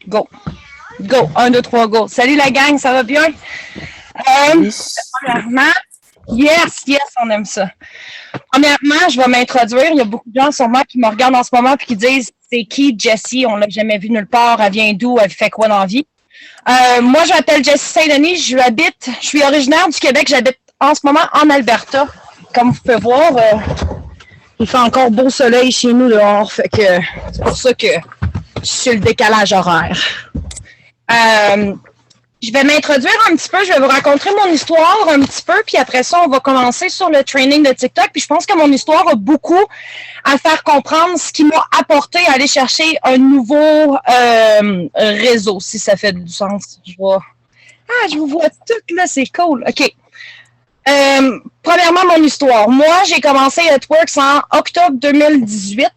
Go. Go. 1, 2, 3, go. Salut la gang, ça va bien? Premièrement, yes, on aime ça. Premièrement, je vais m'introduire. Il y a beaucoup de gens sûrement qui me regardent en ce moment et qui disent c'est qui Jessie? On l'a jamais vu nulle part. Elle vient d'où? Elle fait quoi dans la vie? Moi, je m'appelle Jessie Saint-Denis. Je suis originaire du Québec. J'habite en ce moment en Alberta. Comme vous pouvez voir, il fait encore beau soleil chez nous dehors. Fait que c'est pour ça que je suis le décalage horaire. Je vais m'introduire un petit peu, je vais vous raconter mon histoire un petit peu, puis après ça, on va commencer sur le training de TikTok. Puis je pense que mon histoire a beaucoup à faire comprendre ce qui m'a apporté à aller chercher un nouveau réseau, si ça fait du sens. Je vous vois toutes là, c'est cool. OK. Premièrement, mon histoire. Moi, j'ai commencé Networks en octobre 2018.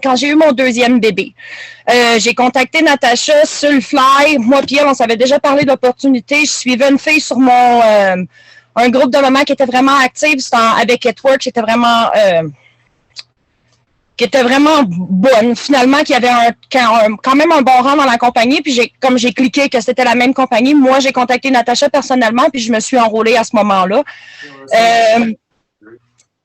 Quand j'ai eu mon deuxième bébé. J'ai contacté Natacha sur le fly. Moi et elle, on s'avait déjà parlé d'opportunités. Je suivais une fille sur un groupe de mamans qui était vraiment active avec Networks, qui était vraiment bonne. Finalement, qui avait quand même un bon rang dans la compagnie. Puis comme j'ai cliqué que c'était la même compagnie, moi, j'ai contacté Natacha personnellement, puis je me suis enrôlée à ce moment-là.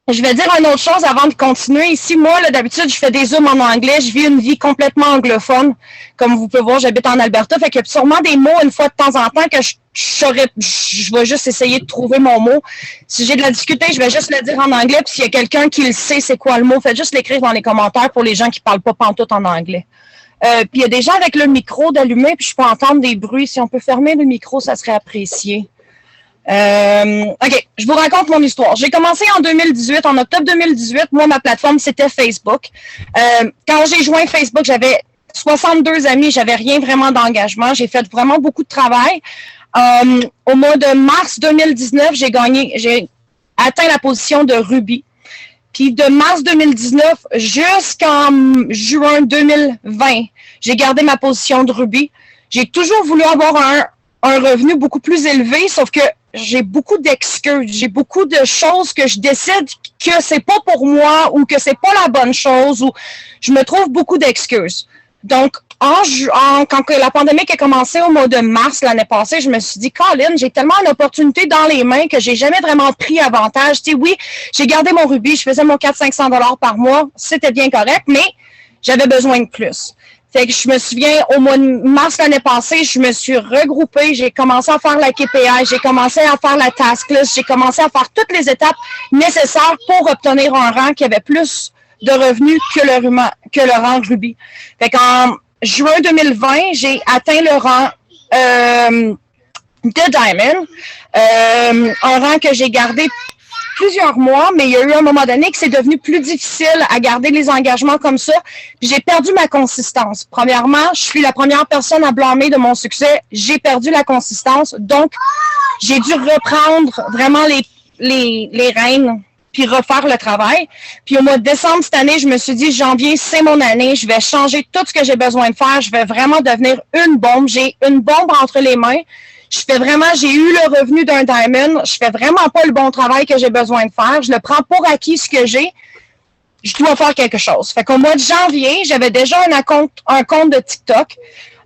Je vais dire une autre chose avant de continuer. Ici, moi, là, d'habitude, je fais des zooms en anglais. Je vis une vie complètement anglophone. Comme vous pouvez voir, j'habite en Alberta. Fait qu'il y a sûrement des mots, une fois de temps en temps, que je vais juste essayer de trouver mon mot. Si j'ai de la difficulté, je vais juste le dire en anglais. Puis s'il y a quelqu'un qui le sait, c'est quoi le mot, faites juste l'écrire dans les commentaires pour les gens qui parlent pas pantoute en anglais. Puis il y a des gens avec le micro d'allumé, puis je peux entendre des bruits. Si on peut fermer le micro, ça serait apprécié. OK, je vous raconte mon histoire. J'ai commencé en 2018, en octobre 2018. Moi, ma plateforme, c'était Facebook. Quand j'ai joint Facebook, j'avais 62 amis. J'avais rien vraiment d'engagement. J'ai fait vraiment beaucoup de travail. Au mois de mars 2019, j'ai atteint la position de Ruby. Puis de mars 2019 jusqu'en juin 2020, j'ai gardé ma position de Ruby. J'ai toujours voulu avoir un revenu beaucoup plus élevé, sauf que j'ai beaucoup d'excuses, j'ai beaucoup de choses que je décide que c'est pas pour moi ou que c'est pas la bonne chose ou je me trouve beaucoup d'excuses. Donc, quand la pandémie a commencé au mois de mars l'année passée, je me suis dit, Colin, j'ai tellement une opportunité dans les mains que j'ai jamais vraiment pris avantage. Tu sais, oui, j'ai gardé mon Ruby, je faisais mon 400-500 $ par mois, c'était bien correct, mais j'avais besoin de plus. Fait que je me souviens, au mois de mars l'année passée, je me suis regroupée, j'ai commencé à faire la KPI, j'ai commencé à faire la task list, j'ai commencé à faire toutes les étapes nécessaires pour obtenir un rang qui avait plus de revenus que le rang Ruby. Fait qu'en juin 2020, j'ai atteint le rang de Diamond, un rang que j'ai gardé plusieurs mois, mais il y a eu un moment donné que c'est devenu plus difficile à garder les engagements comme ça. Puis j'ai perdu ma consistance. Premièrement, je suis la première personne à blâmer de mon succès. J'ai perdu la consistance. Donc, j'ai dû reprendre vraiment les rênes puis refaire le travail. Puis au mois de décembre cette année, je me suis dit, janvier, c'est mon année. Je vais changer tout ce que j'ai besoin de faire. Je vais vraiment devenir une bombe. J'ai une bombe entre les mains. J'ai eu le revenu d'un diamond, je fais vraiment pas le bon travail que j'ai besoin de faire, je le prends pour acquis ce que j'ai, je dois faire quelque chose. Fait qu'au mois de janvier, j'avais déjà un compte de TikTok,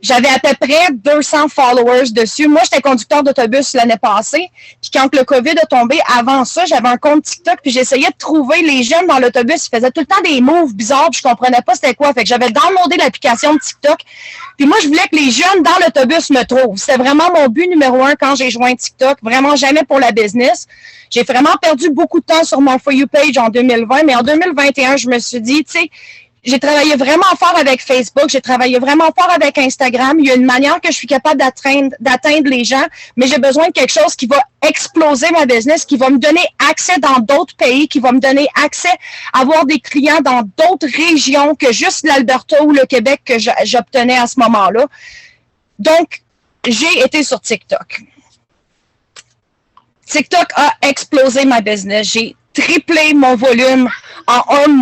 j'avais à peu près 200 followers dessus. Moi, j'étais conducteur d'autobus l'année passée, puis quand le COVID a tombé, avant ça, j'avais un compte TikTok, puis j'essayais de trouver les jeunes dans l'autobus, ils faisaient tout le temps des moves bizarres, puis je comprenais pas c'était quoi. Fait que j'avais downloadé l'application de TikTok, puis moi, je voulais que les jeunes dans l'autobus me trouvent. C'était vraiment mon but numéro 1 quand j'ai joint TikTok, vraiment jamais pour la business. J'ai vraiment perdu beaucoup de temps sur mon For You page en 2020, mais en 2021, je me suis dit, tu sais, j'ai travaillé vraiment fort avec Facebook, j'ai travaillé vraiment fort avec Instagram. Il y a une manière que je suis capable d'atteindre les gens, mais j'ai besoin de quelque chose qui va exploser ma business, qui va me donner accès dans d'autres pays, qui va me donner accès à avoir des clients dans d'autres régions que juste l'Alberta ou le Québec que j'obtenais à ce moment-là. Donc, j'ai été sur TikTok. TikTok a explosé ma business. J'ai triplé mon volume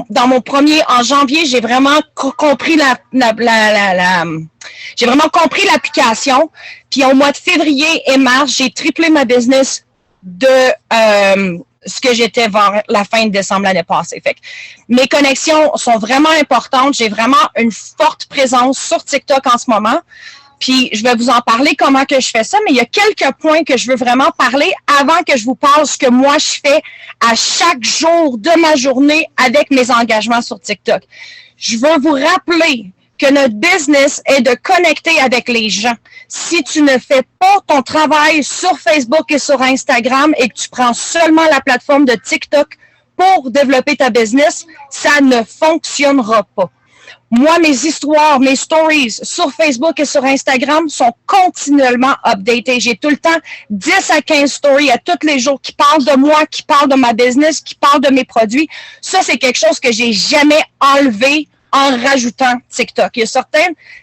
dans mon premier, en janvier, j'ai vraiment compris j'ai vraiment compris l'application. Puis au mois de février et mars, j'ai triplé ma business de ce que j'étais vers la fin de décembre l'année passée. Fait que mes connexions sont vraiment importantes. J'ai vraiment une forte présence sur TikTok en ce moment. Puis, je vais vous en parler comment que je fais ça, mais il y a quelques points que je veux vraiment parler avant que je vous parle ce que moi je fais à chaque jour de ma journée avec mes engagements sur TikTok. Je veux vous rappeler que notre business est de connecter avec les gens. Si tu ne fais pas ton travail sur Facebook et sur Instagram et que tu prends seulement la plateforme de TikTok pour développer ta business, ça ne fonctionnera pas. Moi, mes histoires, mes stories sur Facebook et sur Instagram sont continuellement updatées. J'ai tout le temps 10 à 15 stories à tous les jours qui parlent de moi, qui parlent de ma business, qui parlent de mes produits. Ça, c'est quelque chose que j'ai jamais enlevé en rajoutant TikTok. Il y a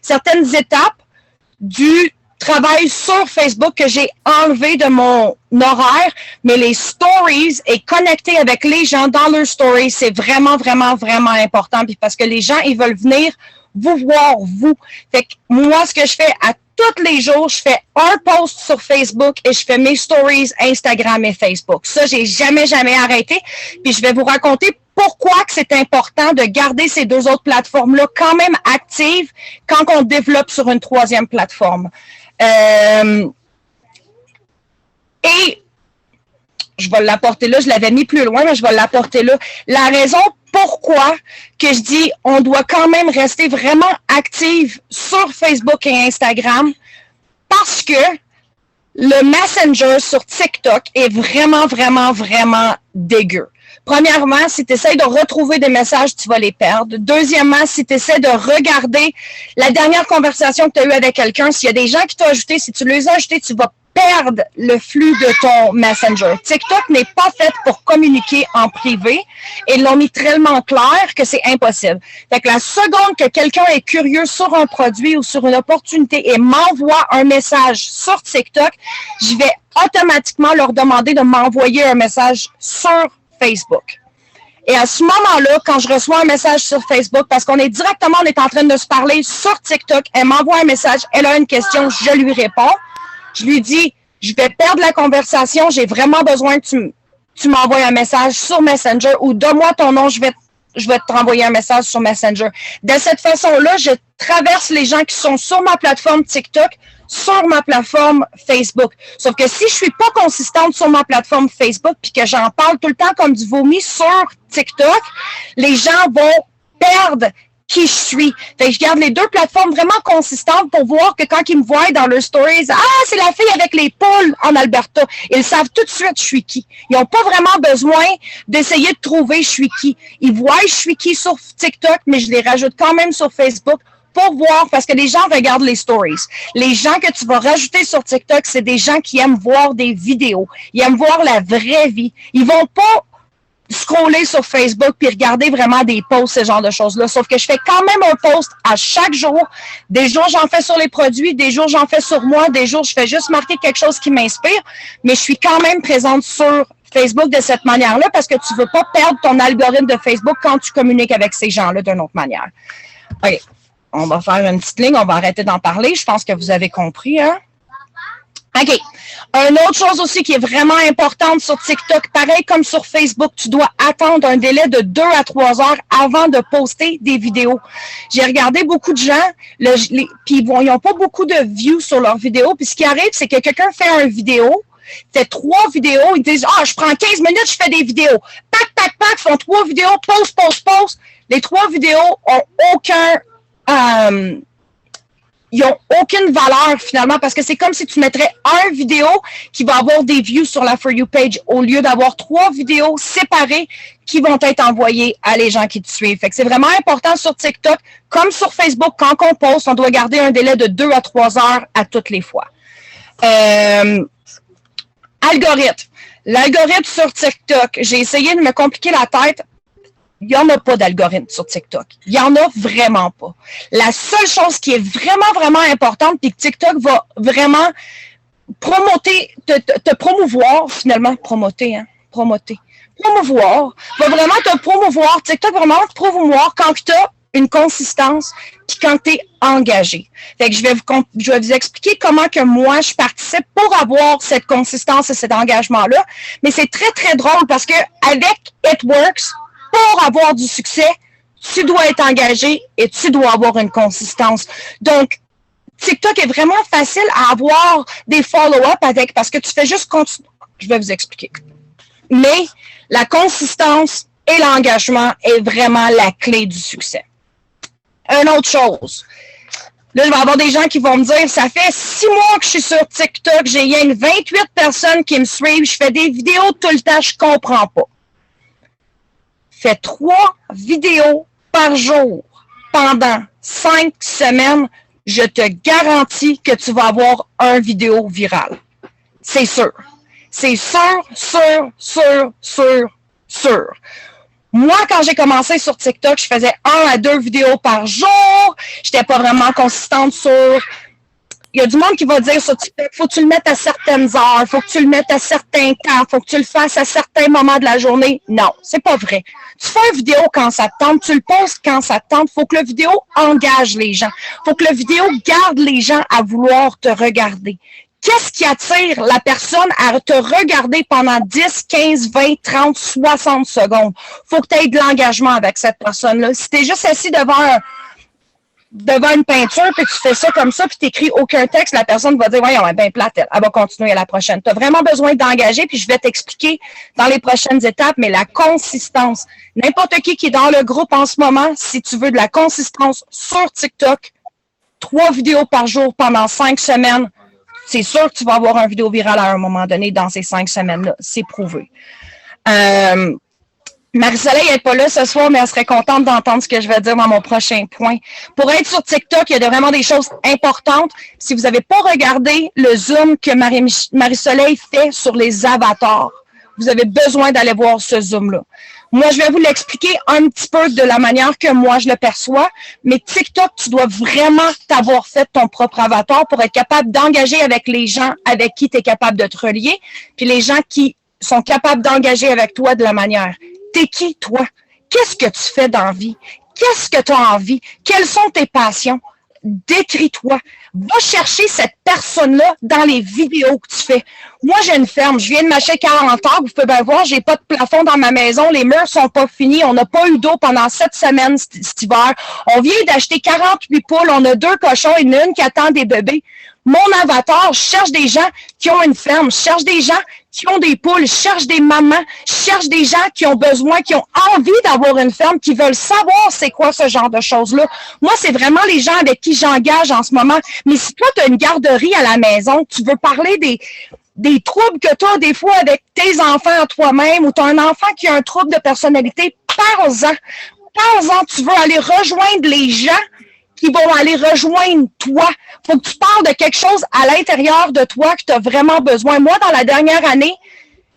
certaines étapes du travail sur Facebook que j'ai enlevé de mon horaire, mais les stories et connecter avec les gens dans leurs stories, c'est vraiment, vraiment, vraiment important. Puis parce que les gens, ils veulent venir vous voir, vous. Fait que moi, ce que je fais à tous les jours, je fais un post sur Facebook et je fais mes stories Instagram et Facebook. Ça, j'ai jamais, jamais arrêté. Puis je vais vous raconter pourquoi que c'est important de garder ces deux autres plateformes-là quand même actives quand on développe sur une troisième plateforme. Et je vais l'apporter là, je l'avais mis plus loin, mais je vais l'apporter là. La raison pourquoi que je dis on doit quand même rester vraiment active sur Facebook et Instagram, parce que le Messenger sur TikTok est vraiment, vraiment, vraiment dégueu. Premièrement, si tu essaies de retrouver des messages, tu vas les perdre. Deuxièmement, si tu essaies de regarder la dernière conversation que tu as eue avec quelqu'un, s'il y a des gens qui t'ont ajouté, si tu les as ajoutés, tu vas perdre le flux de ton Messenger. TikTok n'est pas fait pour communiquer en privé et ils l'ont mis tellement clair que c'est impossible. Fait que la seconde que quelqu'un est curieux sur un produit ou sur une opportunité et m'envoie un message sur TikTok, je vais automatiquement leur demander de m'envoyer un message sur Facebook. Et à ce moment-là, quand je reçois un message sur Facebook, parce qu'on est en train de se parler sur TikTok, elle m'envoie un message, elle a une question, je lui réponds. Je lui dis, je vais perdre la conversation, j'ai vraiment besoin que tu m'envoies un message sur Messenger ou donne-moi ton nom, je vais te renvoyer un message sur Messenger. De cette façon-là, je traverse les gens qui sont sur ma plateforme TikTok, sur ma plateforme Facebook. Sauf que si je suis pas consistante sur ma plateforme Facebook puis que j'en parle tout le temps comme du vomi sur TikTok, les gens vont perdre qui je suis. Fait que je garde les deux plateformes vraiment consistantes pour voir que quand ils me voient dans leurs stories, ah, c'est la fille avec les poules en Alberta. Ils savent tout de suite je suis qui. Ils n'ont pas vraiment besoin d'essayer de trouver je suis qui. Ils voient je suis qui sur TikTok, mais je les rajoute quand même sur Facebook pour voir, parce que les gens regardent les stories. Les gens que tu vas rajouter sur TikTok, c'est des gens qui aiment voir des vidéos. Ils aiment voir la vraie vie. Ils vont pas scroller sur Facebook puis regarder vraiment des posts, ce genre de choses-là. Sauf que je fais quand même un post à chaque jour. Des jours, j'en fais sur les produits, des jours, j'en fais sur moi, des jours, je fais juste marquer quelque chose qui m'inspire, mais je suis quand même présente sur Facebook de cette manière-là parce que tu veux pas perdre ton algorithme de Facebook quand tu communiques avec ces gens-là d'une autre manière. OK. On va faire une petite ligne, on va arrêter d'en parler. Je pense que vous avez compris, hein? OK. Une autre chose aussi qui est vraiment importante sur TikTok, pareil comme sur Facebook, tu dois attendre un délai de 2 à 3 heures avant de poster des vidéos. J'ai regardé beaucoup de gens, puis ils n'ont pas beaucoup de views sur leurs vidéos, puis ce qui arrive, c'est que quelqu'un fait une vidéo, fait 3 vidéos, ils disent « Ah, je prends 15 minutes, je fais des vidéos. » Pac, pac, pac, font 3 vidéos, post. Les 3 vidéos ont ils n'ont aucune valeur finalement parce que c'est comme si tu mettrais une vidéo qui va avoir des views sur la For You page au lieu d'avoir 3 vidéos séparées qui vont être envoyées à les gens qui te suivent. Fait que c'est vraiment important sur TikTok, comme sur Facebook, quand on poste, on doit garder un délai de 2 à 3 heures à toutes les fois. Algorithme. L'algorithme sur TikTok, j'ai essayé de me compliquer la tête. Il n'y en a pas d'algorithme sur TikTok. Il n'y en a vraiment pas. La seule chose qui est vraiment, vraiment importante, puis que TikTok va vraiment te promouvoir, finalement, promouvoir, va vraiment te promouvoir, TikTok va vraiment te promouvoir quand tu as une consistance, puis quand tu es engagé. Fait que je vais vous expliquer comment que moi, je participe pour avoir cette consistance et cet engagement-là. Mais c'est très, très drôle parce que avec It Works, pour avoir du succès, tu dois être engagé et tu dois avoir une consistance. Donc, TikTok est vraiment facile à avoir des follow-up avec parce que tu fais juste continuer. Je vais vous expliquer. Mais la consistance et l'engagement est vraiment la clé du succès. Une autre chose. Là, je vais avoir des gens qui vont me dire, ça fait 6 mois que je suis sur TikTok, j'ai rien que 28 personnes qui me suivent, je fais des vidéos tout le temps, je comprends pas. Fais 3 vidéos par jour pendant 5 semaines, je te garantis que tu vas avoir un vidéo virale. C'est sûr. C'est sûr, sûr, sûr, sûr, sûr. Moi, quand j'ai commencé sur TikTok, je faisais 1 à 2 vidéos par jour. J'étais pas vraiment consistante sur... Il y a du monde qui va dire sur TikTok, faut que tu le mettes à certaines heures, faut que tu le mettes à certains temps, faut que tu le fasses à certains moments de la journée. Non, c'est pas vrai. Tu fais une vidéo quand ça te tente, tu le postes quand ça te tente. Faut que la vidéo engage les gens. Faut que la vidéo garde les gens à vouloir te regarder. Qu'est-ce qui attire la personne à te regarder pendant 10, 15, 20, 30, 60 secondes? Faut que tu aies de l'engagement avec cette personne-là. Si tu es juste assis devant une peinture, puis tu fais ça comme ça, puis tu n'écris aucun texte, la personne va dire « Voyons, elle est bien plate, elle va continuer à la prochaine. » Tu as vraiment besoin d'engager, puis je vais t'expliquer dans les prochaines étapes, mais la consistance. N'importe qui est dans le groupe en ce moment, si tu veux de la consistance sur TikTok, 3 vidéos par jour pendant 5 semaines, c'est sûr que tu vas avoir un vidéo virale à un moment donné dans ces 5 semaines-là. C'est prouvé. Marie-Soleil n'est pas là ce soir, mais elle serait contente d'entendre ce que je vais dire dans mon prochain point. Pour être sur TikTok, il y a vraiment des choses importantes. Si vous n'avez pas regardé le zoom que Marie-Soleil fait sur les avatars, vous avez besoin d'aller voir ce zoom-là. Moi, je vais vous l'expliquer un petit peu de la manière que moi, je le perçois, mais TikTok, tu dois vraiment t'avoir fait ton propre avatar pour être capable d'engager avec les gens avec qui tu es capable de te relier, puis les gens qui sont capables d'engager avec toi de la manière. T'es qui, toi? Qu'est-ce que tu fais dans la vie? Qu'est-ce que tu as envie? Quelles sont tes passions? Décris-toi. Va chercher cette personne-là dans les vidéos que tu fais. Moi, j'ai une ferme. Je viens de m'acheter 40 heures. Vous pouvez bien voir, j'ai pas de plafond dans ma maison. Les murs sont pas finis. On n'a pas eu d'eau pendant 7 semaines cet hiver. On vient d'acheter 48 poules. On a 2 cochons et une qui attend des bébés. Mon avatar, je cherche des gens qui ont une ferme. Je cherche des gens qui ont des poules. Je cherche des mamans. Je cherche des gens qui ont besoin, qui ont envie d'avoir une ferme, qui veulent savoir c'est quoi ce genre de choses-là. Moi, c'est vraiment les gens avec qui j'engage en ce moment. Mais si toi, tu as une garderie à la maison, tu veux parler des troubles que tu as des fois avec tes enfants toi-même ou tu as un enfant qui a un trouble de personnalité, parle-en. Parle-en, tu veux aller rejoindre les gens qui vont aller rejoindre toi. Faut que tu parles de quelque chose à l'intérieur de toi que tu as vraiment besoin. Moi, dans la dernière année,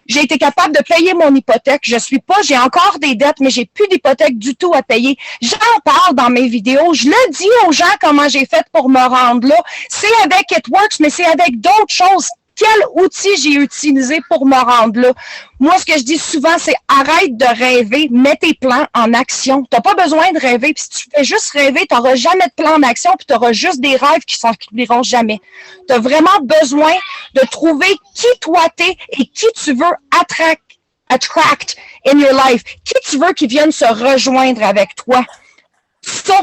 j'ai été capable de payer mon hypothèque. J'ai encore des dettes, mais j'ai plus d'hypothèque du tout à payer. J'en parle dans mes vidéos. Je le dis aux gens comment j'ai fait pour me rendre là. C'est avec It Works, mais c'est avec d'autres choses. Quel outil j'ai utilisé pour me rendre là? Moi, ce que je dis souvent, c'est arrête de rêver, mets tes plans en action. Tu n'as pas besoin de rêver, puis si tu fais juste rêver, tu n'auras jamais de plan en action, puis tu auras juste des rêves qui ne s'accompliront jamais. Tu as vraiment besoin de trouver qui toi t'es et qui tu veux attract in your life. Qui tu veux qui vienne se rejoindre avec toi. Ça,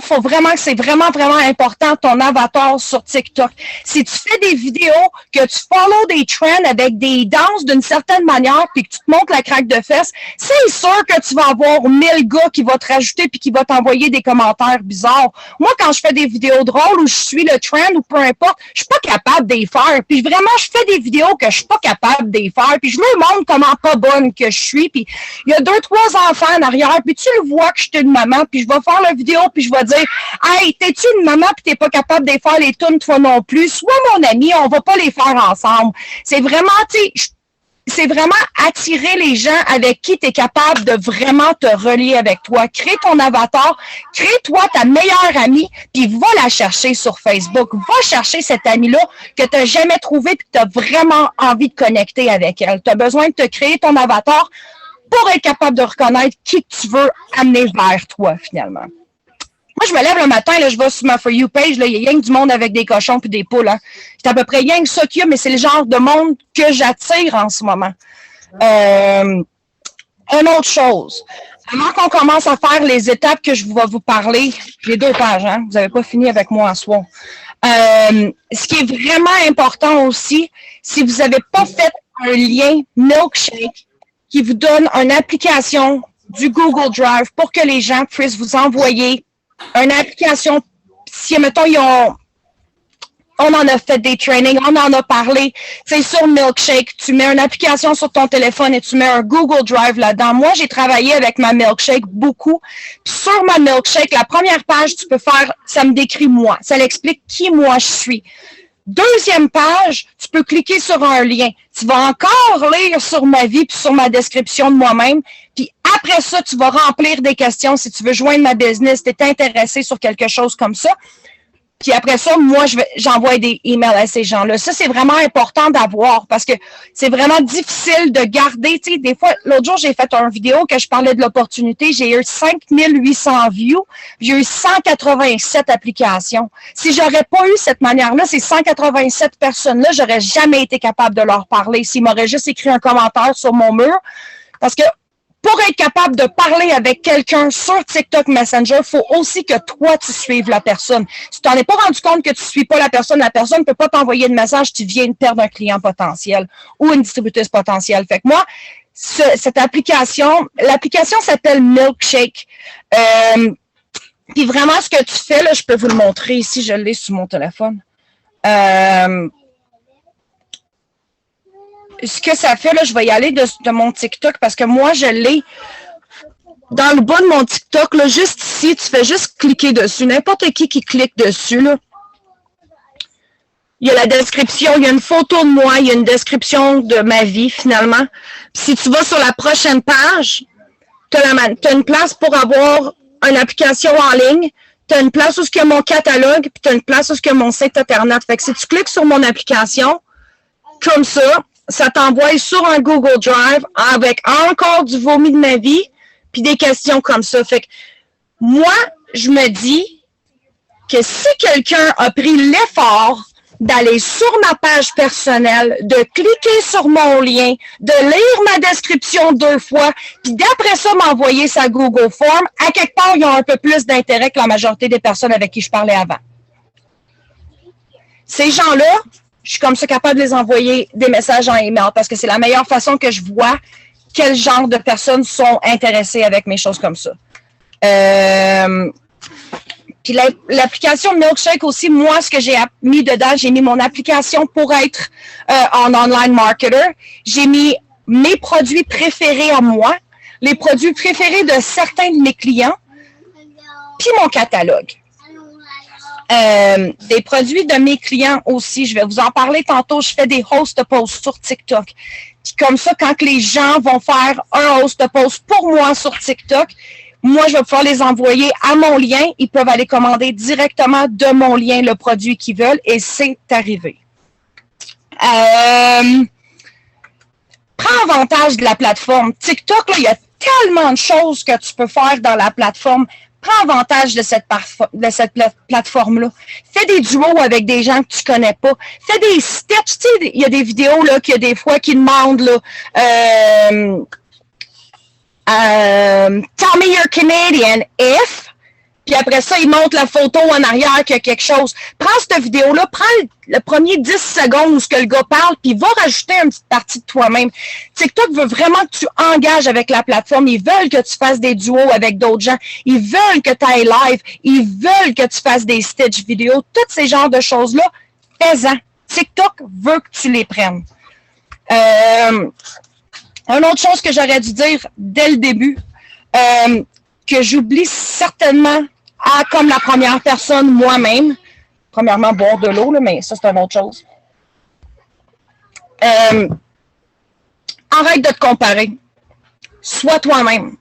c'est vraiment important, ton avatar sur TikTok. Si tu fais des vidéos, que tu follow des trends avec des danses d'une certaine manière, puis que tu te montres la craque de fesses, c'est sûr que tu vas avoir 1000 gars qui vont te rajouter puis qui vont t'envoyer des commentaires bizarres. Moi, quand je fais des vidéos drôles ou je suis le trend ou peu importe, je suis pas capable de les faire. Puis vraiment, je fais des vidéos que je suis pas capable de les faire. Puis je me montre comment pas bonne que je suis. Puis il y a 2-3 enfants en arrière, puis tu le vois que je suis une maman, puis je vais faire la vidéo puis je vais dire « Hey, t'es-tu une maman puis t'es pas capable de faire les tunes toi non plus? Sois mon ami, on va pas les faire ensemble. » C'est vraiment, c'est vraiment attirer les gens avec qui tu es capable de vraiment te relier avec toi. Crée ton avatar, crée-toi ta meilleure amie, puis va la chercher sur Facebook. Va chercher cette amie-là que tu n'as jamais trouvée puis que tu as vraiment envie de connecter avec elle. Tu as besoin de te créer ton avatar pour être capable de reconnaître qui tu veux amener vers toi, finalement. Moi, je me lève le matin, là, je vais sur ma For You page, là, il y a rien que du monde avec des cochons puis des poules. Hein. C'est à peu près rien que ça qu'il y a, mais c'est le genre de monde que j'attire en ce moment. Une autre chose, avant qu'on commence à faire les étapes que je vais vous parler, j'ai 2 pages, hein, vous n'avez pas fini avec moi en soi. Ce qui est vraiment important aussi, si vous n'avez pas fait un lien Milkshake qui vous donne une application du Google Drive pour que les gens puissent vous envoyer une application, si, mettons, on en a fait des trainings, on en a parlé, c'est sur Milkshake, tu mets une application sur ton téléphone et tu mets un Google Drive là-dedans. Moi, j'ai travaillé avec ma Milkshake beaucoup. Puis sur ma Milkshake, la première page, tu peux faire, ça me décrit moi, ça l'explique qui moi je suis. Deuxième page, tu peux cliquer sur un lien. Tu vas encore lire sur ma vie puis sur ma description de moi-même. Puis après ça, tu vas remplir des questions si tu veux joindre ma business, tu es intéressé sur quelque chose comme ça. Puis après ça, moi, j'envoie des emails à ces gens-là. Ça, c'est vraiment important d'avoir parce que c'est vraiment difficile de garder. Tu sais, des fois, l'autre jour, j'ai fait une vidéo que je parlais de l'opportunité. J'ai eu 5800 views. J'ai eu 187 applications. Si j'aurais pas eu cette manière-là, ces 187 personnes-là, j'aurais jamais été capable de leur parler. S'ils m'auraient juste écrit un commentaire sur mon mur. Parce que pour être capable de parler avec quelqu'un sur TikTok Messenger, il faut aussi que toi, tu suives la personne. Si tu n'en es pas rendu compte que tu ne suis pas la personne ne peut pas t'envoyer de message, tu viens de perdre un client potentiel ou une distributrice potentielle. Fait que moi, cette application, l'application s'appelle Milkshake. Puis vraiment, ce que tu fais, là, je peux vous le montrer ici, je l'ai sur mon téléphone. Ce que ça fait, là, je vais y aller de mon TikTok parce que moi, je l'ai dans le bas de mon TikTok, là, juste ici, tu fais juste cliquer dessus. N'importe qui clique dessus, là. Il y a la description, il y a une photo de moi, il y a une description de ma vie, finalement. Puis si tu vas sur la prochaine page, tu as une place pour avoir une application en ligne, tu as une place où il y a mon catalogue, puis tu as une place où il y a mon site Internet. Fait que si tu cliques sur mon application, comme ça t'envoie sur un Google Drive avec encore du vomi de ma vie, puis des questions comme ça. Fait que moi, je me dis que si quelqu'un a pris l'effort d'aller sur ma page personnelle, de cliquer sur mon lien, de lire ma description 2 fois, puis d'après ça m'envoyer sa Google Form, à quelque part, ils ont un peu plus d'intérêt que la majorité des personnes avec qui je parlais avant. Ces gens-là, je suis comme ça capable de les envoyer des messages en email parce que c'est la meilleure façon que je vois quel genre de personnes sont intéressées avec mes choses comme ça. Puis l'application Milkshake aussi, moi, ce que j'ai mis dedans, j'ai mis mon application pour être en online marketer. J'ai mis mes produits préférés à moi, les produits préférés de certains de mes clients, puis mon catalogue. Des produits de mes clients aussi. Je vais vous en parler tantôt. Je fais des host posts sur TikTok. Puis comme ça, quand les gens vont faire un host post pour moi sur TikTok, moi, je vais pouvoir les envoyer à mon lien. Ils peuvent aller commander directement de mon lien le produit qu'ils veulent et c'est arrivé. Prends avantage de la plateforme. TikTok, là, il y a tellement de choses que tu peux faire dans la plateforme. Prends avantage de cette plateforme-là. Fais des duos avec des gens que tu connais pas. Fais des sketchs. Tu sais, il y a des vidéos là, qu'il y a des fois qui demandent là, tell me you're Canadian if. Puis après ça, ils montrent la photo en arrière qu'il y a quelque chose. Prends cette vidéo-là, prends le premier 10 secondes où ce que le gars parle, puis va rajouter une petite partie de toi-même. TikTok veut vraiment que tu engages avec la plateforme. Ils veulent que tu fasses des duos avec d'autres gens. Ils veulent que tu ailles live. Ils veulent que tu fasses des stitch vidéo. Tous ces genres de choses-là, fais-en. TikTok veut que tu les prennes. Une autre chose que j'aurais dû dire dès le début, que j'oublie certainement comme la première personne moi-même. Premièrement, boire de l'eau, mais ça, c'est une autre chose. Arrête de te comparer. Sois toi-même.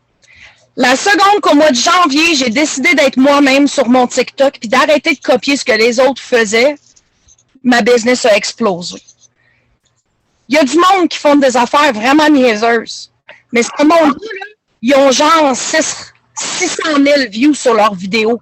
La seconde qu'au mois de janvier, j'ai décidé d'être moi-même sur mon TikTok puis d'arrêter de copier ce que les autres faisaient, ma business a explosé. Il y a du monde qui font des affaires vraiment niaiseuses. Mais ce monde-là, ils ont genre 600 000 views sur leurs vidéos.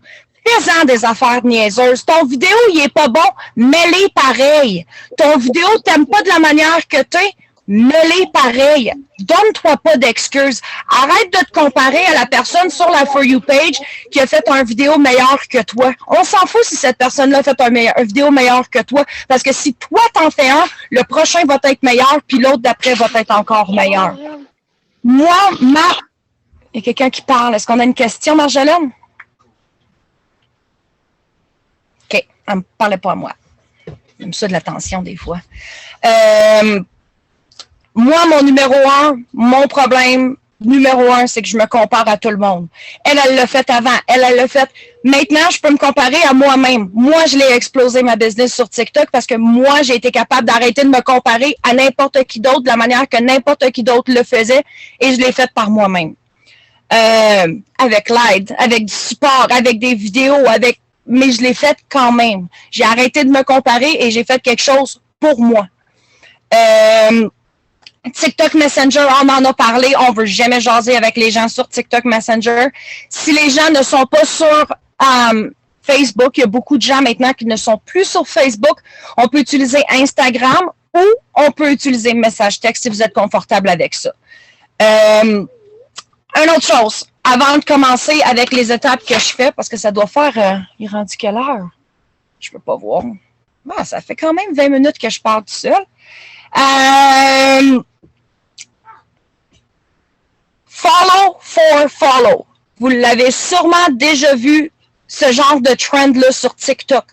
fais-en des affaires niaiseuses. Ton vidéo, il est pas bon, mets-les pareil. Ton vidéo, t'aimes pas de la manière que t'es, mets-les pareil. Donne-toi pas d'excuses. Arrête de te comparer à la personne sur la For You page qui a fait une vidéo meilleure que toi. On s'en fout si cette personne-là a fait une vidéo meilleure que toi, parce que si toi t'en fais un, le prochain va être meilleur, puis l'autre d'après va être encore meilleur. Moi, il y a quelqu'un qui parle. Est-ce qu'on a une question, Marjolaine? OK, elle ne me parlait pas à moi. J'aime ça de l'attention des fois. Moi, mon problème numéro 1, c'est que je me compare à tout le monde. Elle l'a fait avant. Elle l'a fait. Maintenant, je peux me comparer à moi-même. Moi, je l'ai explosé ma business sur TikTok parce que moi, j'ai été capable d'arrêter de me comparer à n'importe qui d'autre de la manière que n'importe qui d'autre le faisait et je l'ai fait par moi-même. Avec l'aide, avec du support, avec des vidéos, mais je l'ai fait quand même. J'ai arrêté de me comparer et j'ai fait quelque chose pour moi. TikTok Messenger, on en a parlé, on veut jamais jaser avec les gens sur TikTok Messenger. Si les gens ne sont pas sur Facebook, il y a beaucoup de gens maintenant qui ne sont plus sur Facebook, on peut utiliser Instagram ou on peut utiliser message texte si vous êtes confortable avec ça. Une autre chose, avant de commencer avec les étapes que je fais, parce que ça doit faire, il est rendu quelle heure? Je peux pas voir. Ah, ça fait quand même 20 minutes que je parle tout seul. Follow for follow. Vous l'avez sûrement déjà vu, ce genre de trend-là sur TikTok.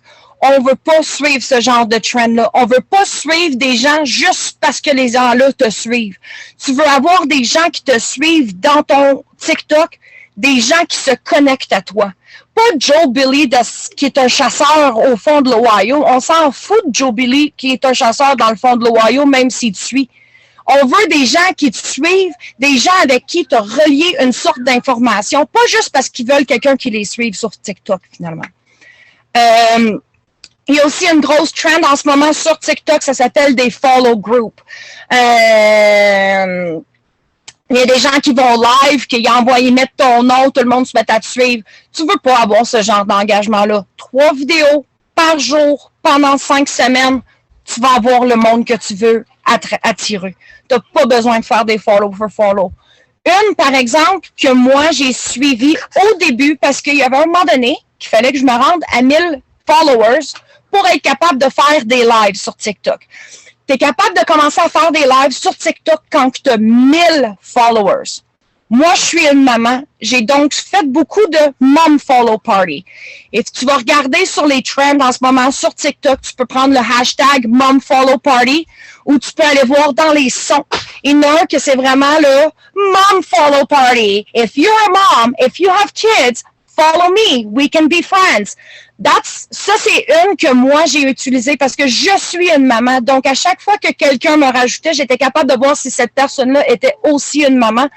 On veut pas suivre ce genre de trend-là. On veut pas suivre des gens juste parce que les gens-là te suivent. Tu veux avoir des gens qui te suivent dans ton TikTok, des gens qui se connectent à toi. Pas Joe Billy qui est un chasseur au fond de l'Ohio. On s'en fout de Joe Billy qui est un chasseur dans le fond de l'Ohio, même s'il te suit. On veut des gens qui te suivent, des gens avec qui tu as relié une sorte d'information, pas juste parce qu'ils veulent quelqu'un qui les suive sur TikTok, finalement. Il y a aussi une grosse trend en ce moment sur TikTok, ça s'appelle des follow groups. Il y a des gens qui vont live, qui envoient, ils mettent ton nom, tout le monde se met à te suivre. Tu veux pas avoir ce genre d'engagement-là. 3 vidéos par jour pendant 5 semaines, tu vas avoir le monde que tu veux attirer. Tu n'as pas besoin de faire des follow for follow. Une, par exemple, que moi, j'ai suivie au début parce qu'il y avait un moment donné qu'il fallait que je me rende à 1000 followers pour être capable de faire des lives sur TikTok. Tu es capable de commencer à faire des lives sur TikTok quand tu as 1000 followers. Moi, je suis une maman. J'ai donc fait beaucoup de mom follow party. Et tu vas regarder sur les trends en ce moment sur TikTok, tu peux prendre le hashtag mom follow party ou tu peux aller voir dans les sons. Il y en a un que c'est vraiment le mom follow party. If you're a mom, if you have kids, follow me. We can be friends. Ça, c'est une que moi, j'ai utilisée parce que je suis une maman. Donc, à chaque fois que quelqu'un me rajoutait, j'étais capable de voir si cette personne-là était aussi une maman,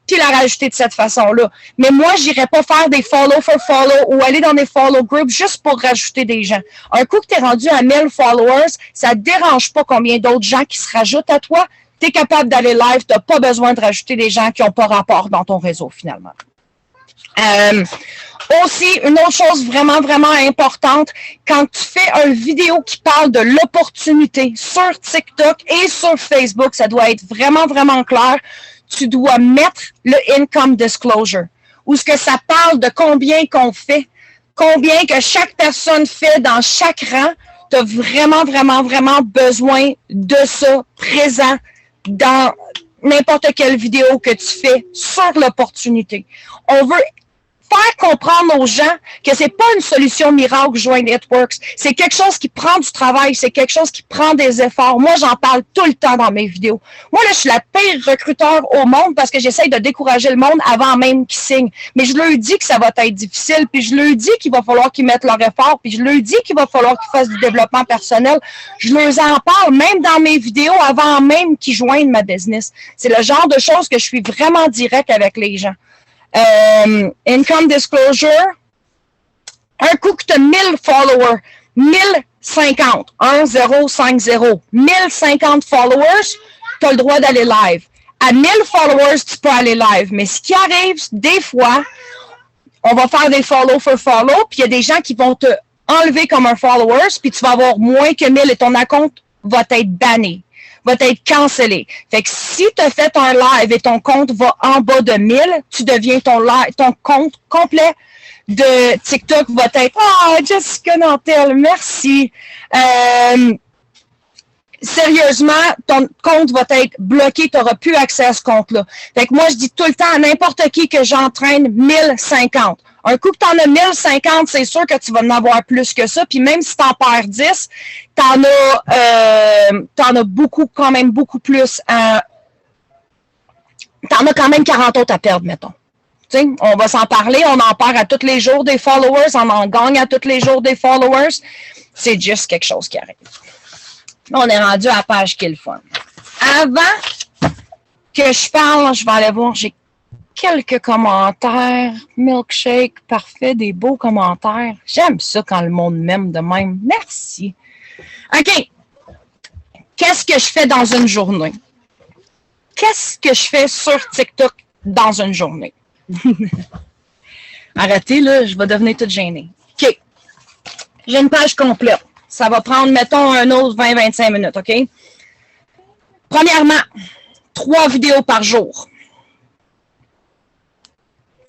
puis la rajouter de cette façon-là. Mais moi, j'irais pas faire des follow for follow ou aller dans des follow groups juste pour rajouter des gens. Un coup que tu es rendu à 1000 followers, ça ne dérange pas combien d'autres gens qui se rajoutent à toi. Tu es capable d'aller live, tu n'as pas besoin de rajouter des gens qui n'ont pas rapport dans ton réseau, finalement. Aussi, une autre chose vraiment, vraiment importante, quand tu fais une vidéo qui parle de l'opportunité sur TikTok et sur Facebook, ça doit être vraiment, vraiment clair, tu dois mettre le income disclosure, où ce que ça parle de combien qu'on fait, combien que chaque personne fait dans chaque rang, tu as vraiment, vraiment, vraiment besoin de ça présent dans n'importe quelle vidéo que tu fais sur l'opportunité. On veut faire comprendre aux gens que c'est pas une solution miracle, Join Networks. C'est quelque chose qui prend du travail, c'est quelque chose qui prend des efforts. Moi, j'en parle tout le temps dans mes vidéos. Moi, là, je suis la pire recruteur au monde parce que j'essaye de décourager le monde avant même qu'ils signent. Mais je leur dis que ça va être difficile, puis je leur dis qu'il va falloir qu'ils mettent leur effort, puis je leur dis qu'il va falloir qu'ils fassent du développement personnel. Je leur en parle même dans mes vidéos avant même qu'ils joignent ma business. C'est le genre de choses que je suis vraiment direct avec les gens. Income disclosure, un coup que tu as 1000 followers, 1050, 1050, 1050 followers, tu as le droit d'aller live. À 1000 followers, tu peux aller live. Mais ce qui arrive, des fois, on va faire des follow for follow, puis il y a des gens qui vont te enlever comme un followers, puis tu vas avoir moins que 1000 et ton compte va être banni, va être cancellé. Fait que si tu as fait un live et ton compte va en bas de 1000, tu deviens ton compte complet de TikTok va être « Ah, Jessica Nantel, merci! Sérieusement, ton compte va être bloqué, tu n'auras plus accès à ce compte-là. » Fait que moi, je dis tout le temps à n'importe qui que j'entraîne 1050. Un coup que tu en as 1050, c'est sûr que tu vas en avoir plus que ça. Puis même si tu en perds 10, tu en as beaucoup, quand même beaucoup plus. Tu en as quand même 40 autres à perdre, mettons. T'sais, on va s'en parler, on en perd à tous les jours des followers, on en gagne à tous les jours des followers. C'est juste quelque chose qui arrive. On est rendu à la page qu'il faut. Avant que je parle, je vais aller voir, j'ai quelques commentaires. Milkshake, parfait, des beaux commentaires. J'aime ça quand le monde m'aime de même. Merci. OK. Qu'est-ce que je fais dans une journée? Qu'est-ce que je fais sur TikTok dans une journée? Arrêtez, là, je vais devenir toute gênée. OK. J'ai une page complète. Ça va prendre, mettons, un autre 20-25 minutes, OK? Premièrement, 3 vidéos par jour.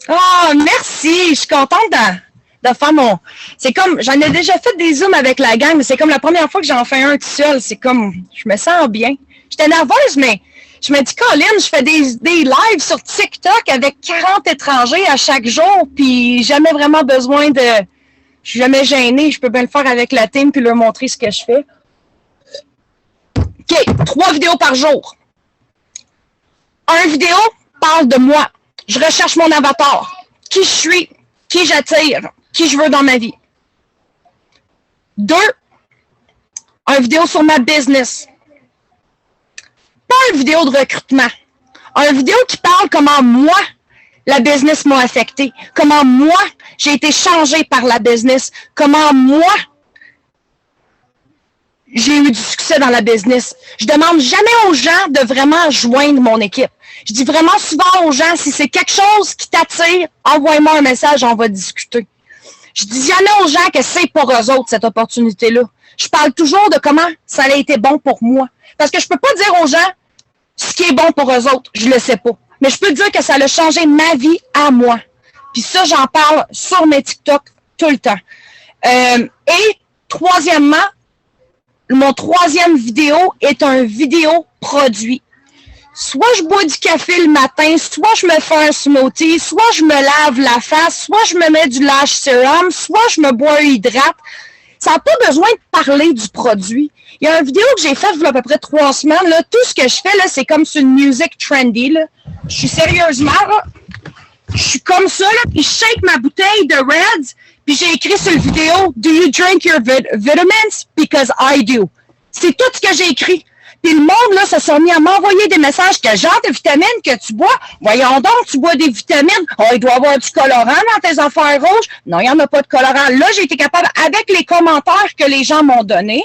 Ah, merci! Je suis contente de faire mon... C'est comme, j'en ai déjà fait des zooms avec la gang, mais c'est comme la première fois que j'en fais un tout seul. C'est comme, je me sens bien. J'étais nerveuse, mais je me dis, Colin, je fais des lives sur TikTok avec 40 étrangers à chaque jour, puis jamais vraiment besoin de... Je suis jamais gênée, je peux bien le faire avec la team puis leur montrer ce que je fais. OK, 3 vidéos par jour. Une vidéo parle de moi. Je recherche mon avatar. Qui je suis, qui j'attire, qui je veux dans ma vie. 2, une vidéo sur ma business. Pas une vidéo de recrutement. Une vidéo qui parle comment moi, la business m'a affecté. Comment moi, j'ai été changée par la business. Comment moi, j'ai eu du succès dans la business. Je demande jamais aux gens de vraiment joindre mon équipe. Je dis vraiment souvent aux gens, si c'est quelque chose qui t'attire, envoie-moi un message, on va discuter. Je dis jamais aux gens que c'est pour eux autres, cette opportunité-là. Je parle toujours de comment ça a été bon pour moi. Parce que je peux pas dire aux gens ce qui est bon pour eux autres, je le sais pas. Mais je peux dire que ça a changé ma vie à moi. Puis ça, j'en parle sur mes TikTok tout le temps. Et troisièmement, mon troisième vidéo est un vidéo produit. Soit je bois du café le matin, soit je me fais un smoothie, soit je me lave la face, soit je me mets du lash serum, soit je me bois un hydrate. Ça n'a pas besoin de parler du produit. Il y a une vidéo que j'ai faite il y a à peu près 3 semaines. Là, tout ce que je fais, là, c'est comme sur une musique trendy. Là. Je suis sérieusement, là, je suis comme ça, là, puis je shake ma bouteille de Reds, puis j'ai écrit sur la vidéo « Do you drink your vitamins? Because I do ». C'est tout ce que j'ai écrit. Puis le monde, là, se sont mis à m'envoyer des messages. Quel genre de vitamines que tu bois? Voyons donc, tu bois des vitamines. Oh, il doit y avoir du colorant dans tes affaires rouges. Non, il n'y en a pas de colorant. Là, j'ai été capable, avec les commentaires que les gens m'ont donnés,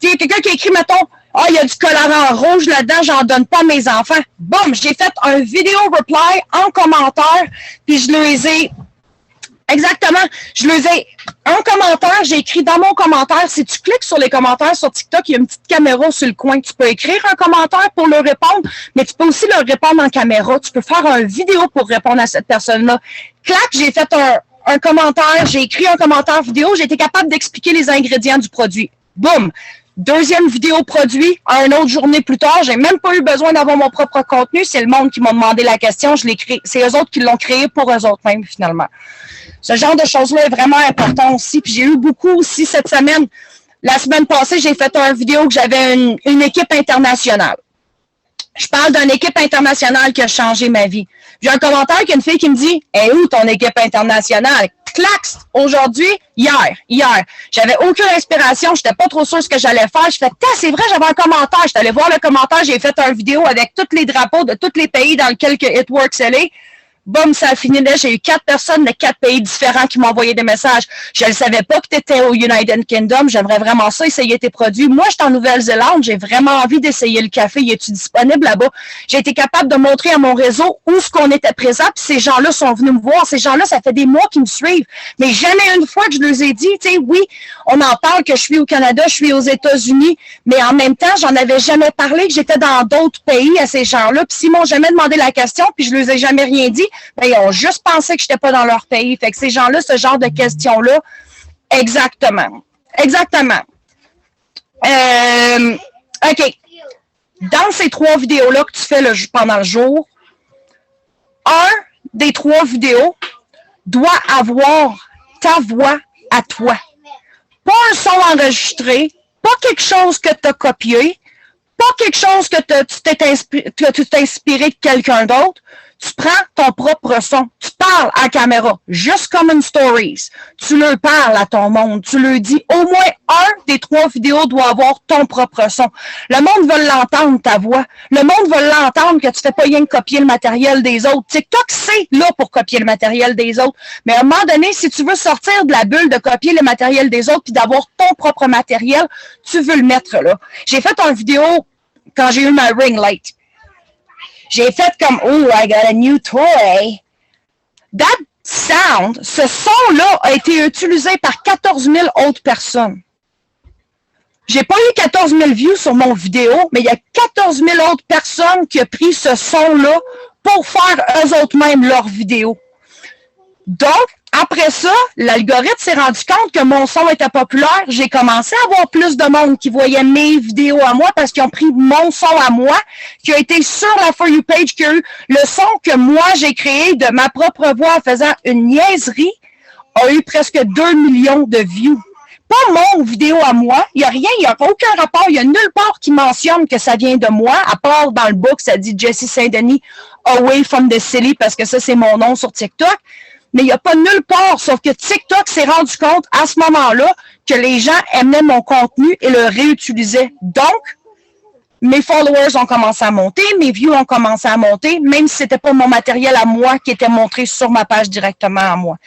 il y a quelqu'un qui a écrit, mettons, ah, il y a du colorant rouge là-dedans, j'en donne pas à mes enfants. Boum, j'ai fait un vidéo reply en commentaire, puis je les ai... Exactement. Je les ai... Un commentaire, j'ai écrit dans mon commentaire, si tu cliques sur les commentaires sur TikTok, il y a une petite caméra sur le coin. Tu peux écrire un commentaire pour leur répondre, mais tu peux aussi leur répondre en caméra. Tu peux faire une vidéo pour répondre à cette personne-là. Clac, j'ai fait un commentaire, j'ai écrit un commentaire vidéo, j'ai été capable d'expliquer les ingrédients du produit. Boum! Deuxième vidéo produit, une autre journée plus tard, j'ai même pas eu besoin d'avoir mon propre contenu, c'est le monde qui m'a demandé la question, je l'ai créé, c'est eux autres qui l'ont créé pour eux autres même finalement. Ce genre de choses-là est vraiment important aussi, puis j'ai eu beaucoup aussi cette semaine. La semaine passée, j'ai fait une vidéo que j'avais une équipe internationale. Je parle d'une équipe internationale qui a changé ma vie. J'ai un commentaire qu'une fille qui me dit « Hey, où ton équipe internationale? » Clax, aujourd'hui, hier. J'avais aucune inspiration, j'étais pas trop sûre ce que j'allais faire. Je fais « c'est vrai, j'avais un commentaire. » J'étais allée voir le commentaire, j'ai fait une vidéo avec tous les drapeaux de tous les pays dans lesquels It Works LA. Boum, ça a fini là. J'ai eu 4 personnes de 4 pays différents qui m'ont envoyé des messages. Je ne savais pas que tu étais au United Kingdom. J'aimerais vraiment ça, essayer tes produits. Moi, je suis en Nouvelle-Zélande. J'ai vraiment envie d'essayer le café. Y est-tu disponible là-bas? J'ai été capable de montrer à mon réseau où ce qu'on était présent. Puis ces gens-là sont venus me voir. Ces gens-là, ça fait des mois qu'ils me suivent. Mais jamais une fois que je leur ai dit, tu sais, oui, on en parle que je suis au Canada, je suis aux États-Unis. Mais en même temps, j'en avais jamais parlé que j'étais dans d'autres pays à ces gens-là. Puis s'ils m'ont jamais demandé la question, puis je leur ai jamais rien dit, ben, ils ont juste pensé que je n'étais pas dans leur pays. Fait que ces gens-là, ce genre de questions-là, exactement. Exactement. OK. Dans ces 3 vidéos-là que tu fais pendant le jour, un des 3 vidéos doit avoir ta voix à toi. Pas un son enregistré, pas quelque chose que tu as copié, pas quelque chose que tu t'es inspiré de quelqu'un d'autre. Tu prends ton propre son. Tu parles à la caméra, juste comme une stories. Tu leur parles à ton monde. Tu leur dis, au moins un des 3 vidéos doit avoir ton propre son. Le monde veut l'entendre, ta voix. Le monde veut l'entendre que tu fais pas rien que copier le matériel des autres. TikTok, c'est là pour copier le matériel des autres. Mais à un moment donné, si tu veux sortir de la bulle de copier le matériel des autres puis d'avoir ton propre matériel, tu veux le mettre là. J'ai fait une vidéo quand j'ai eu ma ring light. J'ai fait comme, oh, I got a new toy. That sound, ce son-là a été utilisé par 14 000 autres personnes. J'ai pas eu 14 000 views sur mon vidéo, mais il y a 14 000 autres personnes qui ont pris ce son-là pour faire eux-mêmes leur vidéo. Donc, après ça, l'algorithme s'est rendu compte que mon son était populaire. J'ai commencé à avoir plus de monde qui voyait mes vidéos à moi parce qu'ils ont pris mon son à moi, qui a été sur la For You page, qui a eu le son que moi j'ai créé de ma propre voix en faisant une niaiserie, a eu presque 2 millions de views. Pas mon vidéo à moi. Il n'y a rien, il n'y a aucun rapport. Il n'y a nulle part qui mentionne que ça vient de moi, à part dans le book, ça dit Jessie Saint-Denis, Away from the Silly, parce que ça, c'est mon nom sur TikTok. Mais il n'y a pas nulle part, sauf que TikTok s'est rendu compte à ce moment-là que les gens aimaient mon contenu et le réutilisaient. Donc, mes followers ont commencé à monter, mes views ont commencé à monter, même si c'était pas mon matériel à moi qui était montré sur ma page directement à moi.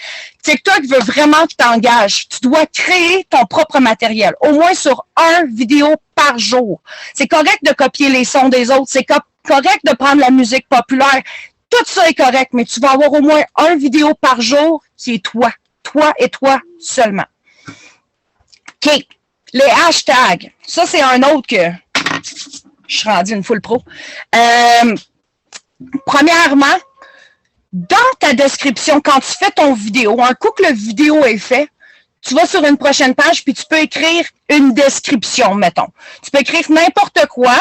TikTok veut vraiment que tu t'engages. Tu dois créer ton propre matériel, au moins sur 1 vidéo par jour. C'est correct de copier les sons des autres, c'est correct de prendre la musique populaire. Tout ça est correct, mais tu vas avoir au moins 1 vidéo par jour qui est toi. Toi et toi seulement. OK. Les hashtags. Ça, c'est un autre que je suis rendue une full pro. Premièrement, dans ta description, quand tu fais ton vidéo, un coup que le vidéo est fait, tu vas sur une prochaine page, puis tu peux écrire une description, mettons. Tu peux écrire n'importe quoi,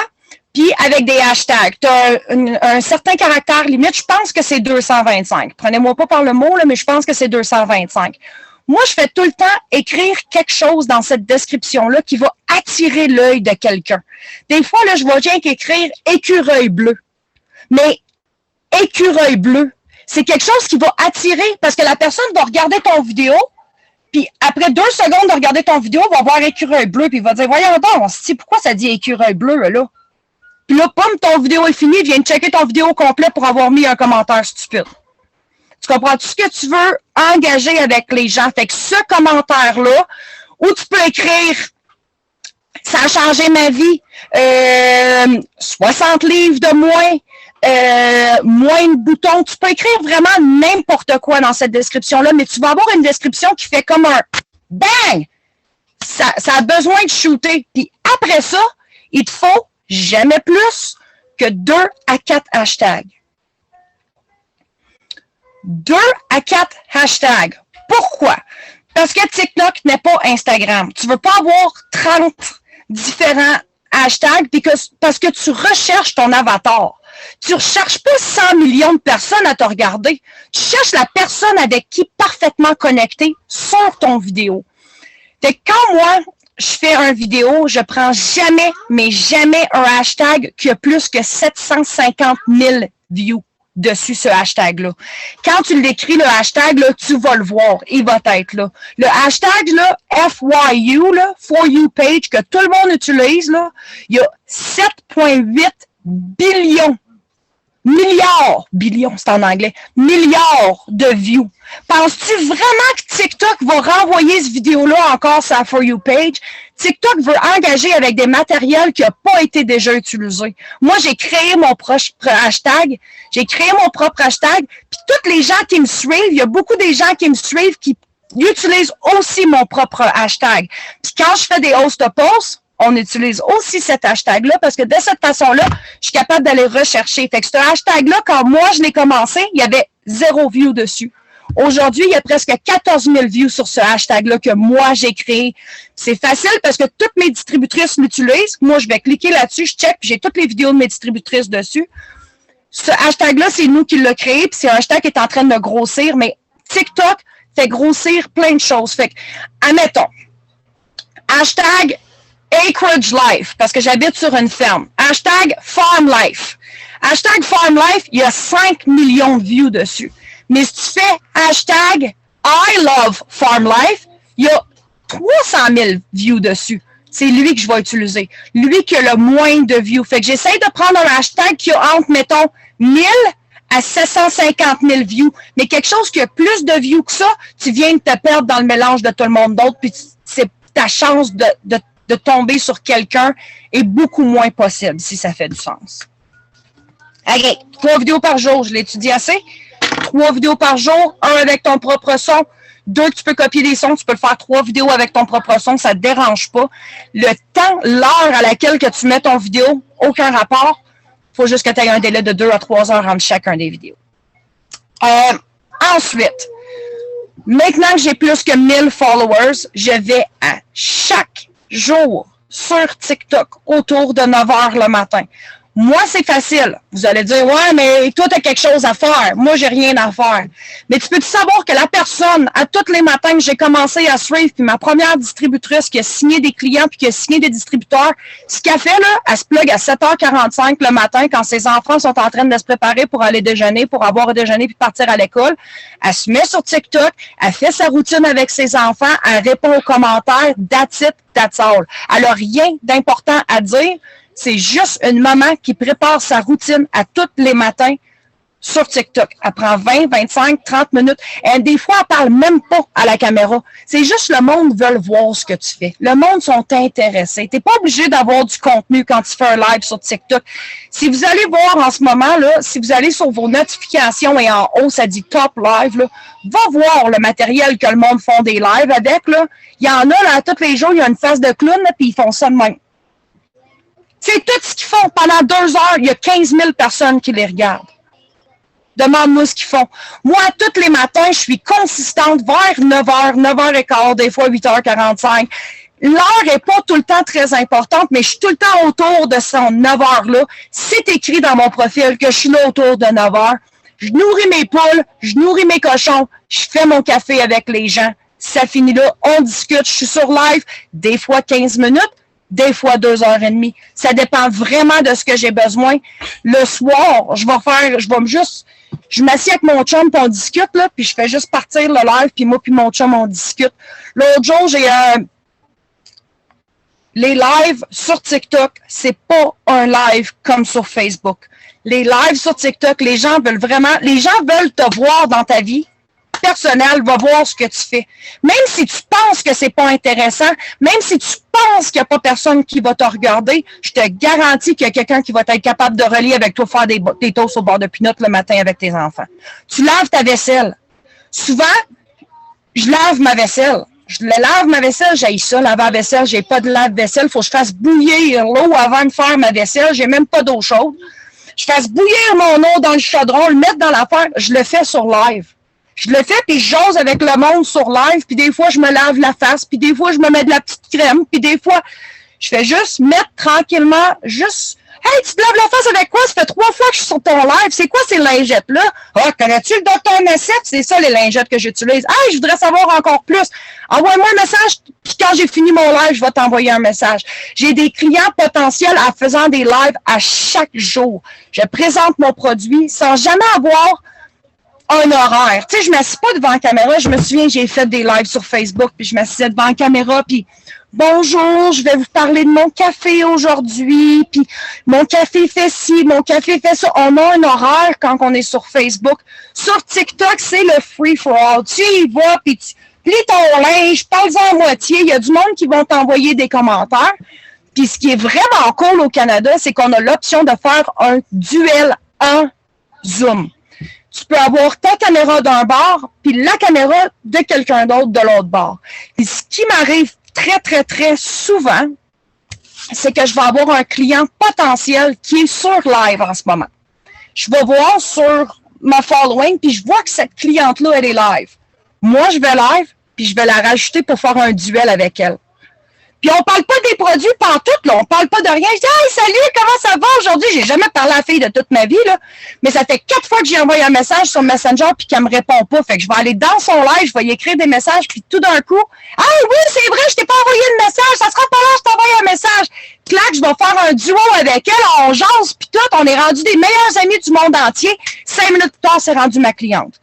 puis avec des hashtags. Tu as un certain caractère limite, je pense que c'est 225. Prenez-moi pas par le mot, là, mais je pense que c'est 225. Moi, je fais tout le temps écrire quelque chose dans cette description-là qui va attirer l'œil de quelqu'un. Des fois, là, je vais rien qu'écrire écureuil bleu. Mais écureuil bleu, c'est quelque chose qui va attirer parce que la personne va regarder ton vidéo, puis après 2 secondes de regarder ton vidéo, va voir écureuil bleu, puis il va dire, voyons donc, on se dit, pourquoi ça dit écureuil bleu, là? Puis là, pomme, ton vidéo est finie, viens checker ton vidéo complet pour avoir mis un commentaire stupide. Tu comprends tout ce que tu veux engager avec les gens. Fait que ce commentaire-là, où tu peux écrire « Ça a changé ma vie, 60 livres de moins, moins de boutons », tu peux écrire vraiment n'importe quoi dans cette description-là, mais tu vas avoir une description qui fait comme un « bang ». Ça a besoin de shooter. Puis après ça, il te faut jamais plus que 2 à 4 hashtags. 2 à 4 hashtags. Pourquoi? Parce que TikTok n'est pas Instagram. Tu ne veux pas avoir 30 différents hashtags parce que tu recherches ton avatar. Tu ne recherches pas 100 millions de personnes à te regarder. Tu cherches la personne avec qui parfaitement connecter sur ton vidéo. Fait que quand moi, je fais une vidéo, je prends jamais, mais jamais un hashtag qui a plus que 750 000 views dessus ce hashtag-là. Quand tu l'écris, le hashtag, là, tu vas le voir. Il va être là. Le hashtag, là, FYU, là, For You page, que tout le monde utilise, là, il y a 7,8 billions billions, c'est en anglais, milliards de views. Penses-tu vraiment que TikTok va renvoyer cette vidéo-là encore sur la For You page? TikTok veut engager avec des matériels qui n'ont pas été déjà utilisés. Moi, j'ai créé mon propre hashtag. Puis tous les gens qui me suivent, il y a beaucoup des gens qui me suivent qui utilisent aussi mon propre hashtag. Puis quand je fais des host posts, on utilise aussi cet hashtag-là parce que de cette façon-là, je suis capable d'aller rechercher. Fait que ce hashtag-là, quand moi, je l'ai commencé, il y avait 0 view dessus. Aujourd'hui, il y a presque 14 000 views sur ce hashtag-là que moi, j'ai créé. C'est facile parce que toutes mes distributrices l'utilisent. Moi, je vais cliquer là-dessus, je check, puis j'ai toutes les vidéos de mes distributrices dessus. Ce hashtag-là, c'est nous qui l'a créé, puis c'est un hashtag qui est en train de grossir, mais TikTok fait grossir plein de choses. Fait que, admettons, hashtag Acreage Life, parce que j'habite sur une ferme. Hashtag Farm Life. Hashtag Farm Life, il y a 5 millions de views dessus. Mais si tu fais hashtag I love Farm Life, il y a 300 000 views dessus. C'est lui que je vais utiliser. Lui qui a le moins de views. Fait que j'essaie de prendre un hashtag qui a entre, mettons, 1000 à 750 000 views. Mais quelque chose qui a plus de views que ça, tu viens de te perdre dans le mélange de tout le monde d'autre, puis c'est ta chance de tomber sur quelqu'un est beaucoup moins possible, si ça fait du sens. OK, 3 vidéos par jour, je l'étudie assez. 3 vidéos par jour, 1 avec ton propre son, 2, tu peux copier des sons, tu peux le faire 3 vidéos avec ton propre son, ça ne te dérange pas. Le temps, l'heure à laquelle que tu mets ton vidéo, aucun rapport. Il faut juste que tu aies un délai de 2 à 3 heures entre chacun des vidéos. Ensuite, maintenant que j'ai plus que 1000 followers, je vais à chaque jour sur TikTok autour de 9 heures le matin. Moi, c'est facile. Vous allez dire, ouais, mais toi, tu as quelque chose à faire. Moi, j'ai rien à faire. Mais tu peux savoir que la personne, à tous les matins que j'ai commencé à suivre, puis ma première distributrice qui a signé des clients puis qui a signé des distributeurs, ce qu'elle fait, là, elle se plug à 7h45 le matin quand ses enfants sont en train de se préparer pour aller déjeuner, pour avoir à déjeuner puis partir à l'école. Elle se met sur TikTok, elle fait sa routine avec ses enfants, elle répond aux commentaires, that's it, that's all. Elle n'a rien d'important à dire. C'est juste une maman qui prépare sa routine à tous les matins sur TikTok. Elle prend 20, 25, 30 minutes. Et des fois, elle parle même pas à la caméra. C'est juste le monde veut voir ce que tu fais. Le monde sont intéressés. Tu n'es pas obligé d'avoir du contenu quand tu fais un live sur TikTok. Si vous allez voir en ce moment, là, si vous allez sur vos notifications et en haut, ça dit Top Live, là, va voir le matériel que le monde font des lives avec. Là. Il y en a, là, tous les jours, il y a une face de clown, puis ils font ça de même. C'est tout ce qu'ils font. Pendant 2 heures, il y a 15 000 personnes qui les regardent. Demande-moi ce qu'ils font. Moi, tous les matins, je suis consistante vers 9h, 9h15, des fois 8h45. L'heure n'est pas tout le temps très importante, mais je suis tout le temps autour de ces 9 heures-là. C'est écrit dans mon profil que je suis là autour de 9 heures. Je nourris mes poules, je nourris mes cochons, je fais mon café avec les gens. Ça finit là, on discute, je suis sur live, des fois 15 minutes. Des fois 2h30. Ça dépend vraiment de ce que j'ai besoin. Le soir, je m'assieds avec mon chum puis on discute, là, puis je fais juste partir le live, puis moi puis mon chum, on discute. L'autre jour, j'ai les lives sur TikTok, c'est pas un live comme sur Facebook. Les lives sur TikTok, les gens veulent te voir dans ta vie personnel, va voir ce que tu fais. Même si tu penses que c'est pas intéressant, même si tu penses qu'il n'y a pas personne qui va te regarder, je te garantis qu'il y a quelqu'un qui va être capable de relier avec toi, faire des toasts au bord de pinot le matin avec tes enfants. Tu laves ta vaisselle. Souvent, je lave ma vaisselle. Je lave ma vaisselle, j'ai ça, laver la vaisselle, j'ai pas de lave-vaisselle, faut que je fasse bouillir l'eau avant de faire ma vaisselle, j'ai même pas d'eau chaude. Je fasse bouillir mon eau dans le chaudron, le mettre dans l'affaire, je le fais sur live. Je le fais, puis j'ose avec le monde sur live, puis des fois, je me lave la face, puis des fois, je me mets de la petite crème, puis des fois, je fais juste mettre tranquillement, juste, hey, tu te laves la face avec quoi? Ça fait 3 fois que je suis sur ton live. C'est quoi ces lingettes-là? Ah, connais-tu le Dr. Nassif? C'est ça, les lingettes que j'utilise. Ah, je voudrais savoir encore plus. Envoie-moi un message, puis quand j'ai fini mon live, je vais t'envoyer un message. J'ai des clients potentiels en faisant des lives à chaque jour. Je présente mon produit sans jamais avoir un horaire. Tu sais, je ne m'assis pas devant la caméra. Je me souviens, j'ai fait des lives sur Facebook, puis je m'assisais devant la caméra, puis bonjour, je vais vous parler de mon café aujourd'hui, puis mon café fait ci, mon café fait ça. On a un horaire quand on est sur Facebook. Sur TikTok, c'est le free-for-all. Tu y vas, puis tu plies ton linge, parle-en à moitié. Il y a du monde qui vont t'envoyer des commentaires. Puis ce qui est vraiment cool au Canada, c'est qu'on a l'option de faire un duel en Zoom. Tu peux avoir ta caméra d'un bord, puis la caméra de quelqu'un d'autre de l'autre bord. Puis ce qui m'arrive très, très, très souvent, c'est que je vais avoir un client potentiel qui est sur live en ce moment. Je vais voir sur ma following, puis je vois que cette cliente-là, elle est live. Moi, je vais live, puis je vais la rajouter pour faire un duel avec elle. Puis on parle pas des produits pantoute, là. On parle pas de rien. Je dis, hey, salut, comment ça va aujourd'hui? J'ai jamais parlé à la fille de toute ma vie, là. Mais ça fait 4 fois que j'ai envoyé un message sur Messenger puis qu'elle me répond pas. Fait que je vais aller dans son live, je vais y écrire des messages puis tout d'un coup, hey, oui, c'est vrai, je t'ai pas envoyé de message. Ça sera pas là, je t'ai envoyé un message. Clac, je vais faire un duo avec elle. On jase puis tout. On est rendu des meilleurs amis du monde entier. 5 minutes plus tard, c'est rendu ma cliente.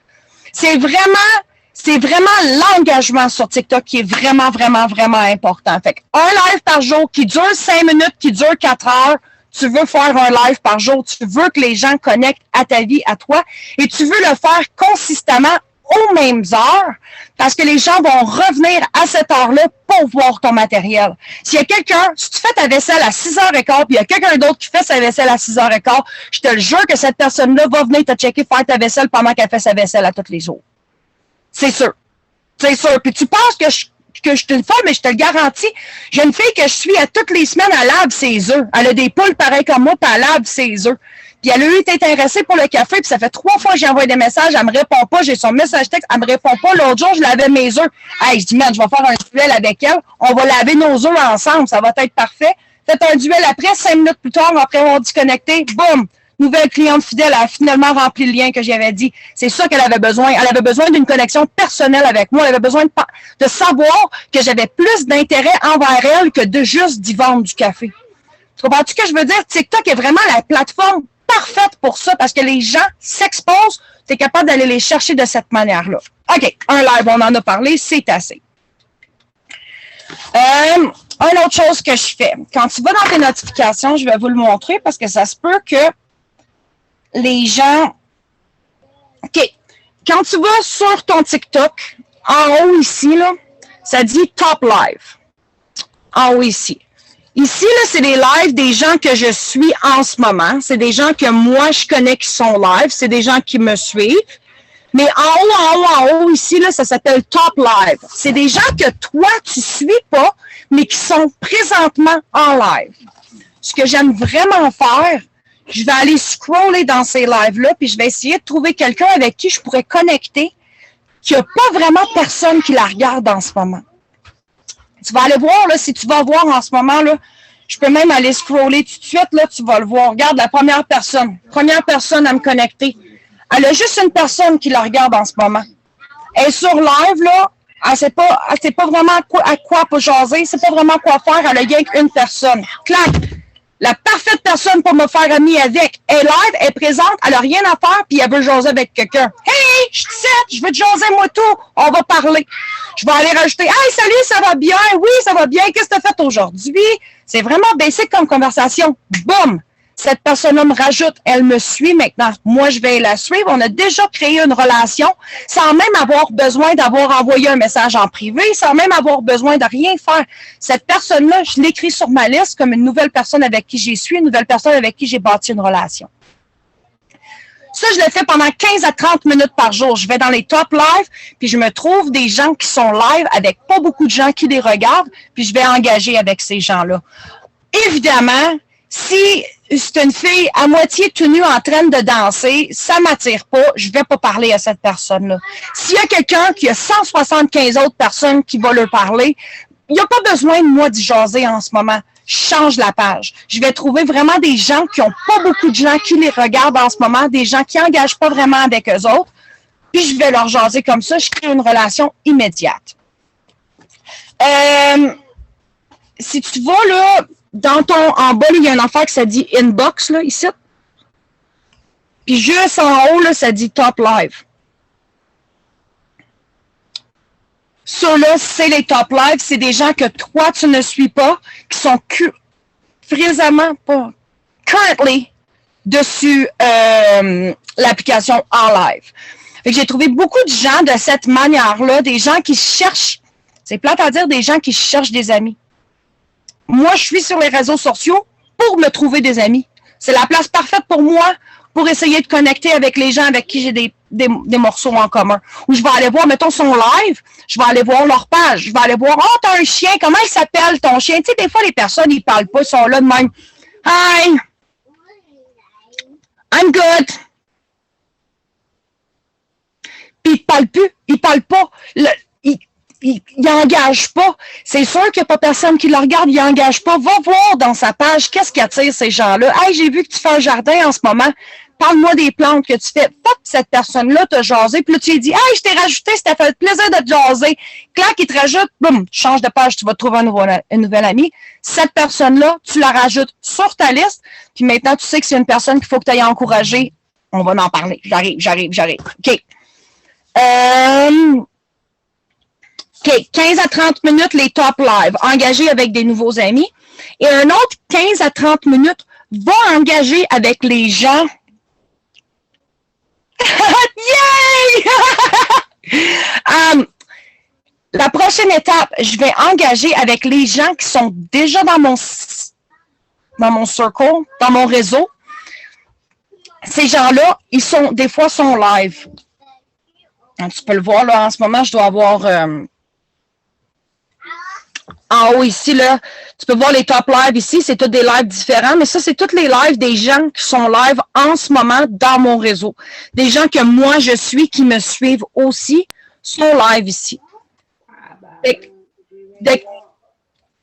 C'est vraiment l'engagement sur TikTok qui est vraiment, vraiment, vraiment important. Fait un live par jour qui dure 5 minutes, qui dure 4 heures, tu veux faire un live par jour, tu veux que les gens connectent à ta vie, à toi, et tu veux le faire consistamment aux mêmes heures, parce que les gens vont revenir à cette heure-là pour voir ton matériel. S'il y a quelqu'un, si tu fais ta vaisselle à 6h15, puis il y a quelqu'un d'autre qui fait sa vaisselle à 6h15, je te le jure que cette personne-là va venir te checker faire ta vaisselle pendant qu'elle fait sa vaisselle à tous les jours. C'est sûr. C'est sûr. Puis tu penses que je te le fais, mais je te le garantis. J'ai une fille que je suis à toutes les semaines, elle lave ses œufs. Elle a des poules pareilles comme moi, puis elle lave ses œufs. Puis elle a eu été intéressée pour le café, puis ça fait 3 fois que j'ai envoyé des messages, elle me répond pas, j'ai son message texte, elle me répond pas. L'autre jour, je lavais mes œufs. Hey, je dis, merde, je vais faire un duel avec elle. On va laver nos œufs ensemble, ça va être parfait. Faites un duel après, 5 minutes plus tard, après avoir disconnecté, boum! Nouvelle cliente fidèle, elle a finalement rempli le lien que j'avais dit. C'est ça qu'elle avait besoin. Elle avait besoin d'une connexion personnelle avec moi. Elle avait besoin de savoir que j'avais plus d'intérêt envers elle que de juste d'y vendre du café. Tu comprends-tu ce que je veux dire? TikTok est vraiment la plateforme parfaite pour ça parce que les gens s'exposent. Tu es capable d'aller les chercher de cette manière-là. OK, un live, on en a parlé, c'est assez. Une autre chose que je fais. Quand tu vas dans tes notifications, je vais vous le montrer parce que ça se peut que les gens... OK. Quand tu vas sur ton TikTok, en haut ici, là, ça dit Top Live. En haut ici. Ici, là, c'est des lives des gens que je suis en ce moment. C'est des gens que moi, je connais qui sont live. C'est des gens qui me suivent. Mais en haut, ici, là, ça s'appelle Top Live. C'est des gens que toi, tu suis pas, mais qui sont présentement en live. Ce que j'aime vraiment faire, je vais aller scroller dans ces lives-là, puis je vais essayer de trouver quelqu'un avec qui je pourrais connecter, qui n'a pas vraiment personne qui la regarde en ce moment. Tu vas aller voir, là, si tu vas voir en ce moment, là, je peux même aller scroller tout de suite, là, tu vas le voir. Regarde la première personne à me connecter. Elle a juste une personne qui la regarde en ce moment. Elle est sur live, là, elle sait pas vraiment à quoi pour jaser, c'est pas vraiment quoi faire, elle a rien qu'une personne. Clac! La parfaite personne pour me faire ami avec. Elle est live, elle est présente, elle n'a rien à faire, puis elle veut jaser avec quelqu'un. Hey, je te sais, je veux te jaser moi tout, on va parler. Je vais aller rajouter, hey, salut, ça va bien? Oui, ça va bien, qu'est-ce que tu as fait aujourd'hui? C'est vraiment basic comme conversation. Boum! Cette personne-là me rajoute, elle me suit maintenant. Moi, je vais la suivre. On a déjà créé une relation sans même avoir besoin d'avoir envoyé un message en privé, sans même avoir besoin de rien faire. Cette personne-là, je l'écris sur ma liste comme une nouvelle personne avec qui j'y suis, une nouvelle personne avec qui j'ai bâti une relation. Ça, je le fais pendant 15 à 30 minutes par jour. Je vais dans les top live, puis je me trouve des gens qui sont live avec pas beaucoup de gens qui les regardent, puis je vais engager avec ces gens-là. Évidemment, si c'est une fille à moitié tenue en train de danser, ça m'attire pas, je vais pas parler à cette personne-là. S'il y a quelqu'un qui a 175 autres personnes qui vont leur parler, il n'y a pas besoin de moi d'y jaser en ce moment. Je change la page. Je vais trouver vraiment des gens qui n'ont pas beaucoup de gens qui les regardent en ce moment, des gens qui n'engagent pas vraiment avec eux autres, puis je vais leur jaser comme ça, je crée une relation immédiate. Si tu vas là, en bas, il y a une affaire qui ça dit inbox, là, ici. Puis juste en haut, là, ça dit top live. Ceux-là, c'est les top live. C'est des gens que toi, tu ne suis pas, qui sont pas currently dessus l'application en live. Fait que j'ai trouvé beaucoup de gens de cette manière-là, des gens qui cherchent, c'est plate à dire, des gens qui cherchent des amis. Moi, je suis sur les réseaux sociaux pour me trouver des amis. C'est la place parfaite pour moi pour essayer de connecter avec les gens avec qui j'ai des morceaux en commun. Ou je vais aller voir, mettons, son live, je vais aller voir leur page, je vais aller voir, oh, t'as un chien, comment il s'appelle ton chien? Tu sais, des fois, les personnes, ils parlent pas, ils sont là de même. Hi! I'm good! Puis ils parlent plus, ils parlent pas. Il n'engage pas. C'est sûr qu'il n'y a pas personne qui le regarde, il n'engage pas. Va voir dans sa page qu'est-ce qui attire ces gens-là. Hey, j'ai vu que tu fais un jardin en ce moment. Parle-moi des plantes que tu fais. Pop, cette personne-là t'a jasé. Puis là, tu lui dis, hey, je t'ai rajouté, ça t'a fait plaisir de te jaser. Clac, il te rajoute, boum, tu changes de page, tu vas te trouver un nouvel ami. Cette personne-là, tu la rajoutes sur ta liste. Puis maintenant, tu sais que c'est une personne qu'il faut que tu ailles encourager. On va en parler. J'arrive. OK. OK, 15 à 30 minutes, les top live, engagés avec des nouveaux amis. Et un autre 15 à 30 minutes, va engager avec les gens. Yay! La prochaine étape, je vais engager avec les gens qui sont déjà dans mon circle, dans mon réseau. Ces gens-là, des fois sont live. Tu peux le voir, là, en ce moment, je dois avoir... en haut ici, là, tu peux voir les top lives ici, c'est tous des lives différents, mais ça, c'est tous les lives des gens qui sont live en ce moment dans mon réseau. Des gens que moi, je suis, qui me suivent aussi, sont live ici.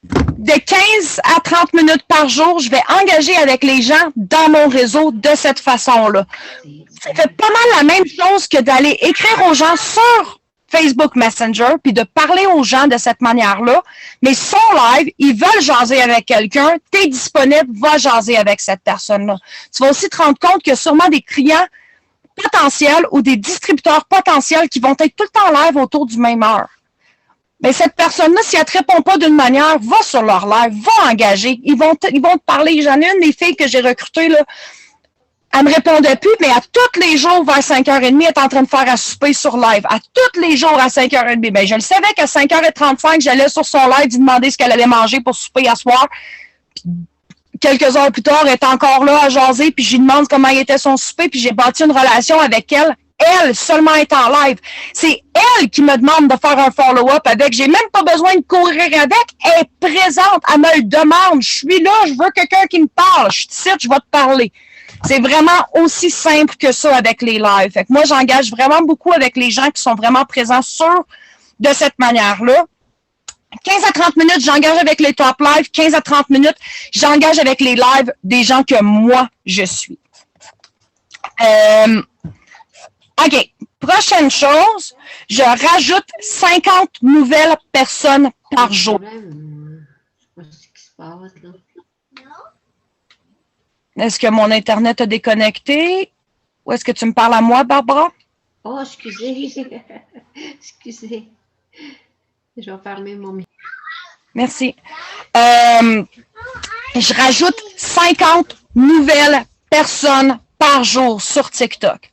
De 15 à 30 minutes par jour, je vais engager avec les gens dans mon réseau de cette façon-là. Ça fait pas mal la même chose que d'aller écrire aux gens sur Facebook Messenger, puis de parler aux gens de cette manière-là. Mais son live, ils veulent jaser avec quelqu'un, tu es disponible, va jaser avec cette personne-là. Tu vas aussi te rendre compte qu'il y a sûrement des clients potentiels ou des distributeurs potentiels qui vont être tout le temps live autour du même heure. Mais cette personne-là, si elle ne te répond pas d'une manière, va sur leur live, va engager. Ils vont te parler. J'en ai une des filles que j'ai recrutées, là. Elle me répondait plus, mais à tous les jours, vers 5h30, elle est en train de faire à souper sur live. À tous les jours, à 5h30. Ben, je le savais qu'à 5h35, j'allais sur son live lui demander ce qu'elle allait manger pour souper à soir. Puis, quelques heures plus tard, elle est encore là à jaser, puis je lui demande comment était son souper, puis j'ai bâti une relation avec elle. Elle, seulement est en live. C'est elle qui me demande de faire un follow-up avec. J'ai même pas besoin de courir avec. Elle est présente. Elle me le demande. Je suis là. Je veux quelqu'un qui me parle. Je suis ici, je vais te parler. C'est vraiment aussi simple que ça avec les lives. Fait que moi, j'engage vraiment beaucoup avec les gens qui sont vraiment présents de cette manière-là. 15 à 30 minutes, j'engage avec les top live. 15 à 30 minutes, j'engage avec les lives des gens que moi, je suis. OK. Prochaine chose, je rajoute 50 nouvelles personnes par jour. Est-ce que mon Internet a déconnecté? Ou est-ce que tu me parles à moi, Barbara? Oh, excusez. Excusez. Je vais fermer mon micro. Merci. Je rajoute 50 nouvelles personnes par jour sur TikTok.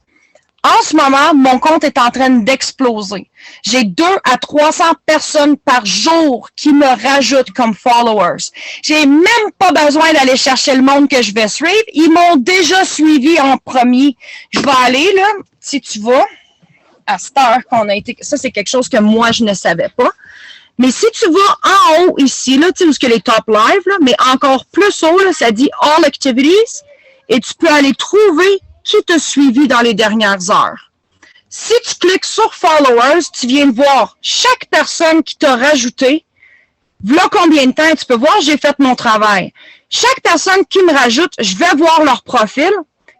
En ce moment, mon compte est en train d'exploser. J'ai 200 à 300 personnes par jour qui me rajoutent comme followers. J'ai même pas besoin d'aller chercher le monde que je vais suivre. Ils m'ont déjà suivi en premier. Je vais aller, là, si tu vas, à cette heure qu'on a été... Ça, c'est quelque chose que moi, je ne savais pas. Mais si tu vas en haut ici, là, tu sais, où est-ce que les top live, là, mais encore plus haut, là, ça dit All Activities, et tu peux aller trouver qui t'a suivi dans les dernières heures. Si tu cliques sur Followers, tu viens de voir chaque personne qui t'a rajouté, voilà combien de temps, tu peux voir, j'ai fait mon travail. Chaque personne qui me rajoute, je vais voir leur profil.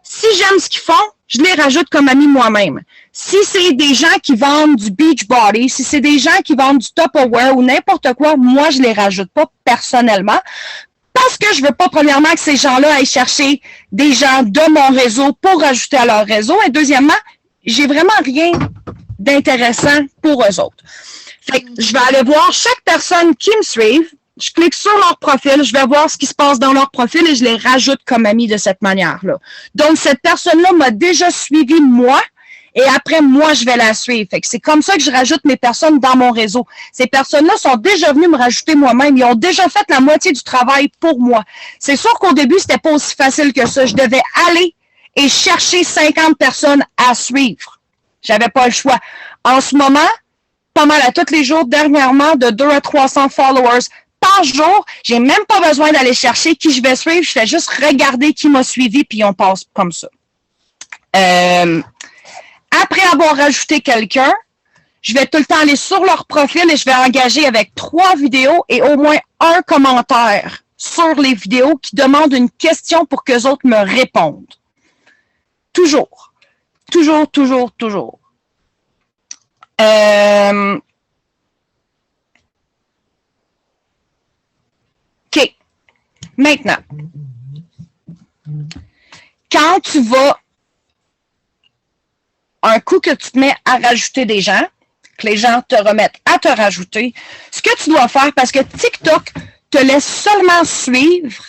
Si j'aime ce qu'ils font, je les rajoute comme ami moi-même. Si c'est des gens qui vendent du Beachbody, si c'est des gens qui vendent du Tupperware ou n'importe quoi, moi, je les rajoute pas personnellement. Parce que je veux pas, premièrement, que ces gens-là aillent chercher des gens de mon réseau pour rajouter à leur réseau. Et deuxièmement, j'ai vraiment rien d'intéressant pour eux autres. Fait que je vais aller voir chaque personne qui me suit. Je clique sur leur profil, je vais voir ce qui se passe dans leur profil et je les rajoute comme amis de cette manière-là. Donc, cette personne-là m'a déjà suivi moi et après, moi, je vais la suivre. Fait que c'est comme ça que je rajoute mes personnes dans mon réseau. Ces personnes-là sont déjà venues me rajouter moi-même. Ils ont déjà fait la moitié du travail pour moi. C'est sûr qu'au début, c'était pas aussi facile que ça. Je devais aller et chercher 50 personnes à suivre. J'avais pas le choix. En ce moment, pas mal à tous les jours, dernièrement, de 200 à 300 followers par jour. J'ai même pas besoin d'aller chercher qui je vais suivre. Je fais juste regarder qui m'a suivi, puis on passe comme ça. Après avoir rajouté quelqu'un, je vais tout le temps aller sur leur profil et je vais engager avec 3 vidéos et au moins un commentaire sur les vidéos qui demandent une question pour qu'eux autres me répondent. Toujours. Toujours, toujours, toujours. OK. Maintenant, quand tu vas, un coup que tu te mets à rajouter des gens, que les gens te remettent à te rajouter, ce que tu dois faire, parce que TikTok te laisse seulement suivre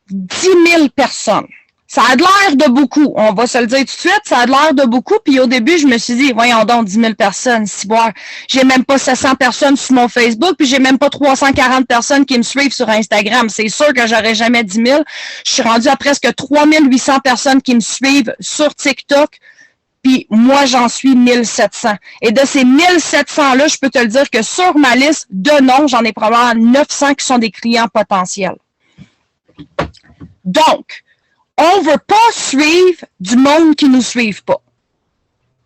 10 000 personnes. Ça a l'air de beaucoup, on va se le dire tout de suite, ça a l'air de beaucoup, puis au début, je me suis dit, voyons donc, 10 000 personnes, ciboire. J'ai même pas 700 personnes sur mon Facebook, puis j'ai même pas 340 personnes qui me suivent sur Instagram. C'est sûr que j'aurais jamais 10 000. Je suis rendue à presque 3800 personnes qui me suivent sur TikTok, puis moi, j'en suis 1700. Et de ces 1700-là, je peux te le dire que sur ma liste de noms, j'en ai probablement 900 qui sont des clients potentiels. Donc, on ne veut pas suivre du monde qui ne nous suive pas.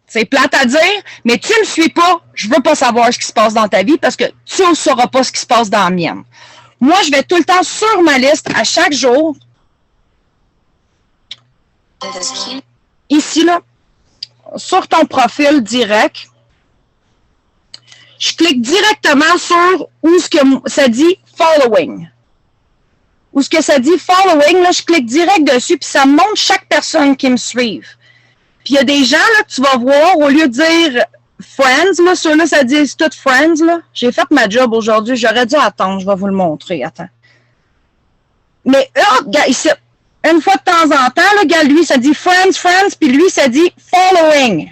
C'est plate à dire, mais tu ne me suis pas, je ne veux pas savoir ce qui se passe dans ta vie parce que tu ne sauras pas ce qui se passe dans la mienne. Moi, je vais tout le temps sur ma liste à chaque jour. Ici, là, sur ton profil direct, je clique directement sur où ce que ça dit « Following ». Où ce que ça dit « Following », là, je clique direct dessus, puis ça me montre chaque personne qui me suive. Puis il y a des gens là, que tu vas voir, au lieu de dire « Friends », là, ceux-là, ça dit tout « Friends ». Là. J'ai fait ma job aujourd'hui, j'aurais dû attendre, je vais vous le montrer, attends. Mais là, regarde, ici, une fois de temps en temps, là, regarde, lui, ça dit « Friends », puis lui, ça dit « Following ».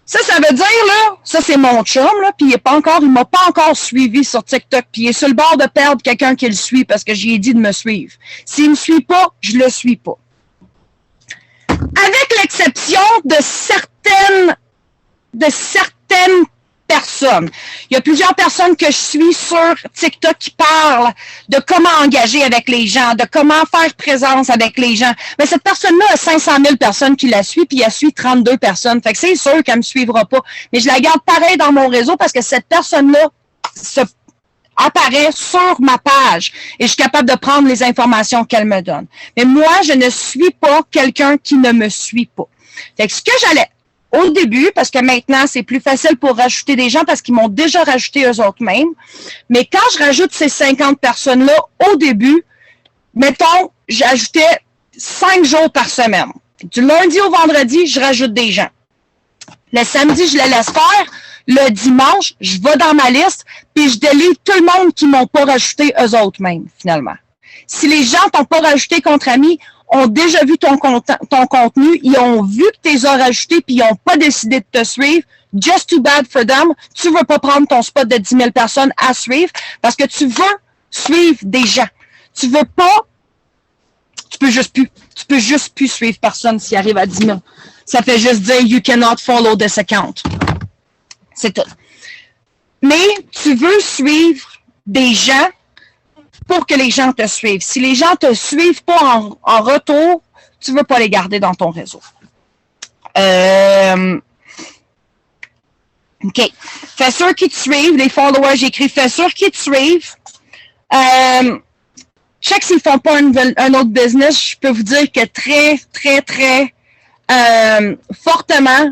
Ça veut dire, là, ça c'est mon chum, là, puis il m'a pas encore suivi sur TikTok, puis il est sur le bord de perdre quelqu'un qui le suit parce que j'y ai dit de me suivre. S'il me suit pas, je le suis pas. Avec l'exception de certaines personnes. Il y a plusieurs personnes que je suis sur TikTok qui parlent de comment engager avec les gens, de comment faire présence avec les gens. Mais cette personne-là a 500 000 personnes qui la suivent, puis elle suit 32 personnes. Fait que c'est sûr qu'elle me suivra pas. Mais je la garde pareil dans mon réseau parce que cette personne-là apparaît sur ma page et je suis capable de prendre les informations qu'elle me donne. Mais moi, je ne suis pas quelqu'un qui ne me suit pas. Fait que ce que j'allais au début, parce que maintenant, c'est plus facile pour rajouter des gens parce qu'ils m'ont déjà rajouté eux autres mêmes. Mais quand je rajoute ces 50 personnes-là, au début, mettons, j'ajoutais 5 jours par semaine. Du lundi au vendredi, je rajoute des gens. Le samedi, je les laisse faire. Le dimanche, je vais dans ma liste, puis je délivre tout le monde qui m'ont pas rajouté eux autres mêmes, finalement. Si les gens t'ont pas rajouté contre amis, ont déjà vu ton contenu, ils ont vu que tu les as rajoutés puis ils n'ont pas décidé de te suivre. Just too bad for them. Tu veux pas prendre ton spot de 10 000 personnes à suivre parce que tu veux suivre des gens. Tu veux pas, tu peux juste plus suivre personne s'il arrive à 10 000. Ça fait juste dire you cannot follow this account. C'est tout. Mais tu veux suivre des gens pour que les gens te suivent. Si les gens te suivent pas en retour, tu veux pas les garder dans ton réseau. OK. Fais sûr qu'ils te suivent. Les followers, j'écris fais sûr qu'ils te suivent. Je sais que s'ils font pas un autre business, je peux vous dire que très, très, très fortement,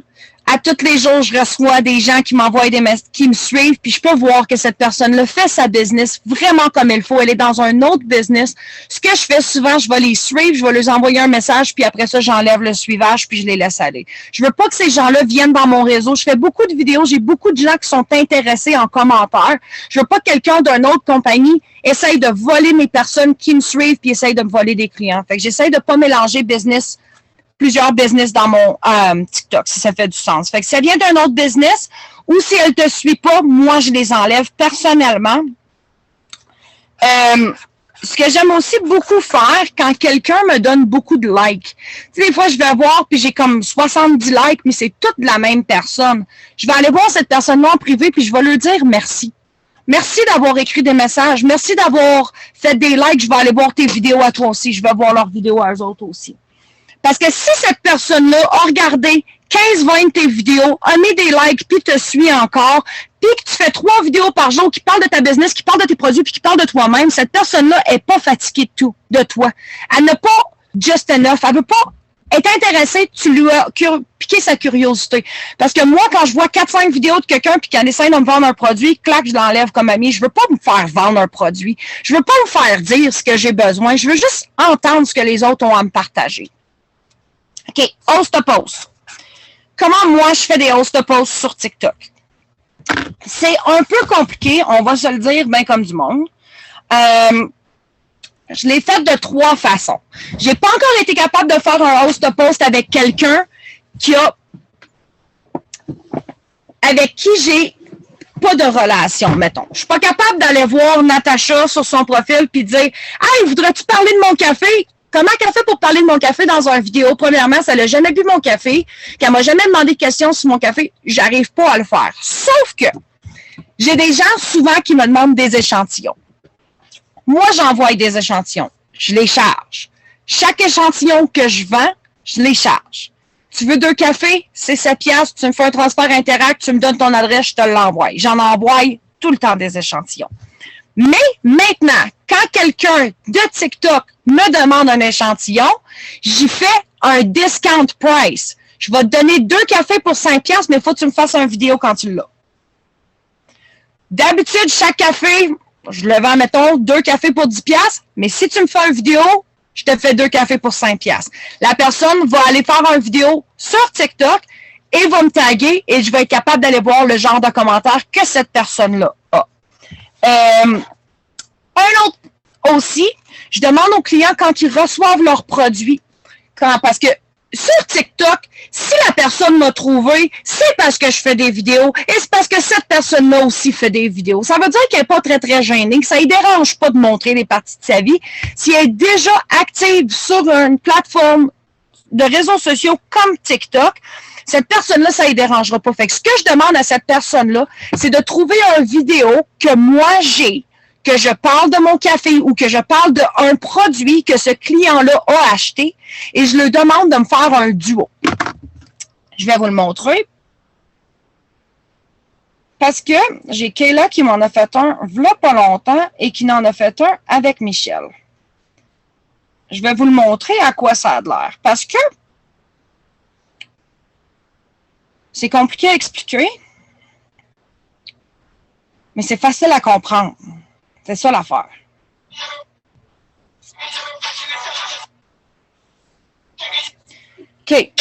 À tous les jours, je reçois des gens qui m'envoient des messages, qui me suivent, puis je peux voir que cette personne-là fait sa business vraiment comme il faut. Elle est dans un autre business. Ce que je fais souvent, je vais les suivre, je vais leur envoyer un message, puis après ça, j'enlève le suivage, puis je les laisse aller. Je veux pas que ces gens-là viennent dans mon réseau. Je fais beaucoup de vidéos, j'ai beaucoup de gens qui sont intéressés en commentaire. Je veux pas que quelqu'un d'une autre compagnie essaye de voler mes personnes qui me suivent, puis essaye de me voler des clients. Fait que j'essaye de pas mélanger plusieurs business dans mon TikTok, si ça fait du sens. Fait que si ça vient d'un autre business ou si elle te suit pas, moi, je les enlève personnellement. Ce que j'aime aussi beaucoup faire quand quelqu'un me donne beaucoup de likes. Tu sais, des fois, je vais voir puis j'ai comme 70 likes, mais c'est toute la même personne. Je vais aller voir cette personne-là en privé puis je vais lui dire merci. Merci d'avoir écrit des messages. Merci d'avoir fait des likes. Je vais aller voir tes vidéos à toi aussi. Je vais voir leurs vidéos à eux autres aussi. Parce que si cette personne-là a regardé 15-20 de tes vidéos, a mis des likes, puis te suit encore, puis que tu fais 3 vidéos par jour qui parlent de ta business, qui parlent de tes produits, puis qui parlent de toi-même, cette personne-là est pas fatiguée de toi. Elle n'a pas just enough. Elle veut pas être intéressée, tu lui as piqué sa curiosité. Parce que moi, quand je vois 4-5 vidéos de quelqu'un puis qu'elle essaie de me vendre un produit, clac, je l'enlève comme ami. Je veux pas me faire vendre un produit. Je veux pas me faire dire ce que j'ai besoin. Je veux juste entendre ce que les autres ont à me partager. OK, host post. Comment moi je fais des host posts sur TikTok? C'est un peu compliqué, on va se le dire bien comme du monde. Je l'ai fait de 3 façons. J'ai pas encore été capable de faire un host post avec quelqu'un avec qui j'ai pas de relation, mettons. Je suis pas capable d'aller voir Natacha sur son profil puis dire « Hey, voudrais-tu parler de mon café? » Comment qu'elle fait pour parler de mon café dans une vidéo? Premièrement, ça n'a jamais bu mon café, qu'elle m'a jamais demandé de questions sur mon café, j'arrive pas à le faire. Sauf que j'ai des gens souvent qui me demandent des échantillons. Moi, j'envoie des échantillons. Je les charge. Chaque échantillon que je vends, je les charge. Tu veux 2 cafés? C'est 7 piastres. Tu me fais un transfert Interact, tu me donnes ton adresse, je te l'envoie. J'en envoie tout le temps des échantillons. Mais maintenant, quand quelqu'un de TikTok me demande un échantillon, j'y fais un discount price. Je vais te donner 2 cafés pour 5 piastres, mais il faut que tu me fasses une vidéo quand tu l'as. D'habitude, chaque café, je le vends, mettons, 2 cafés pour 10 piastres, mais si tu me fais une vidéo, je te fais 2 cafés pour 5 piastres. La personne va aller faire une vidéo sur TikTok et va me taguer et je vais être capable d'aller voir le genre de commentaires que cette personne-là a. Un autre aussi, je demande aux clients quand ils reçoivent leurs produits, parce que sur TikTok, si la personne m'a trouvé, c'est parce que je fais des vidéos et c'est parce que cette personne-là aussi fait des vidéos. Ça veut dire qu'elle n'est pas très, très gênée, que ça ne lui dérange pas de montrer les parties de sa vie. Si elle est déjà active sur une plateforme de réseaux sociaux comme TikTok, cette personne-là, ça ne lui dérangera pas. Fait que ce que je demande à cette personne-là, c'est de trouver une vidéo que moi j'ai, que je parle de mon café ou que je parle d'un produit que ce client-là a acheté et je lui demande de me faire un duo. Je vais vous le montrer. Parce que j'ai Kayla qui m'en a fait un v'là pas longtemps et qui n'en a fait un avec Michel. Je vais vous le montrer à quoi ça a l'air. Parce que c'est compliqué à expliquer, mais c'est facile à comprendre. C'est ça l'affaire. OK.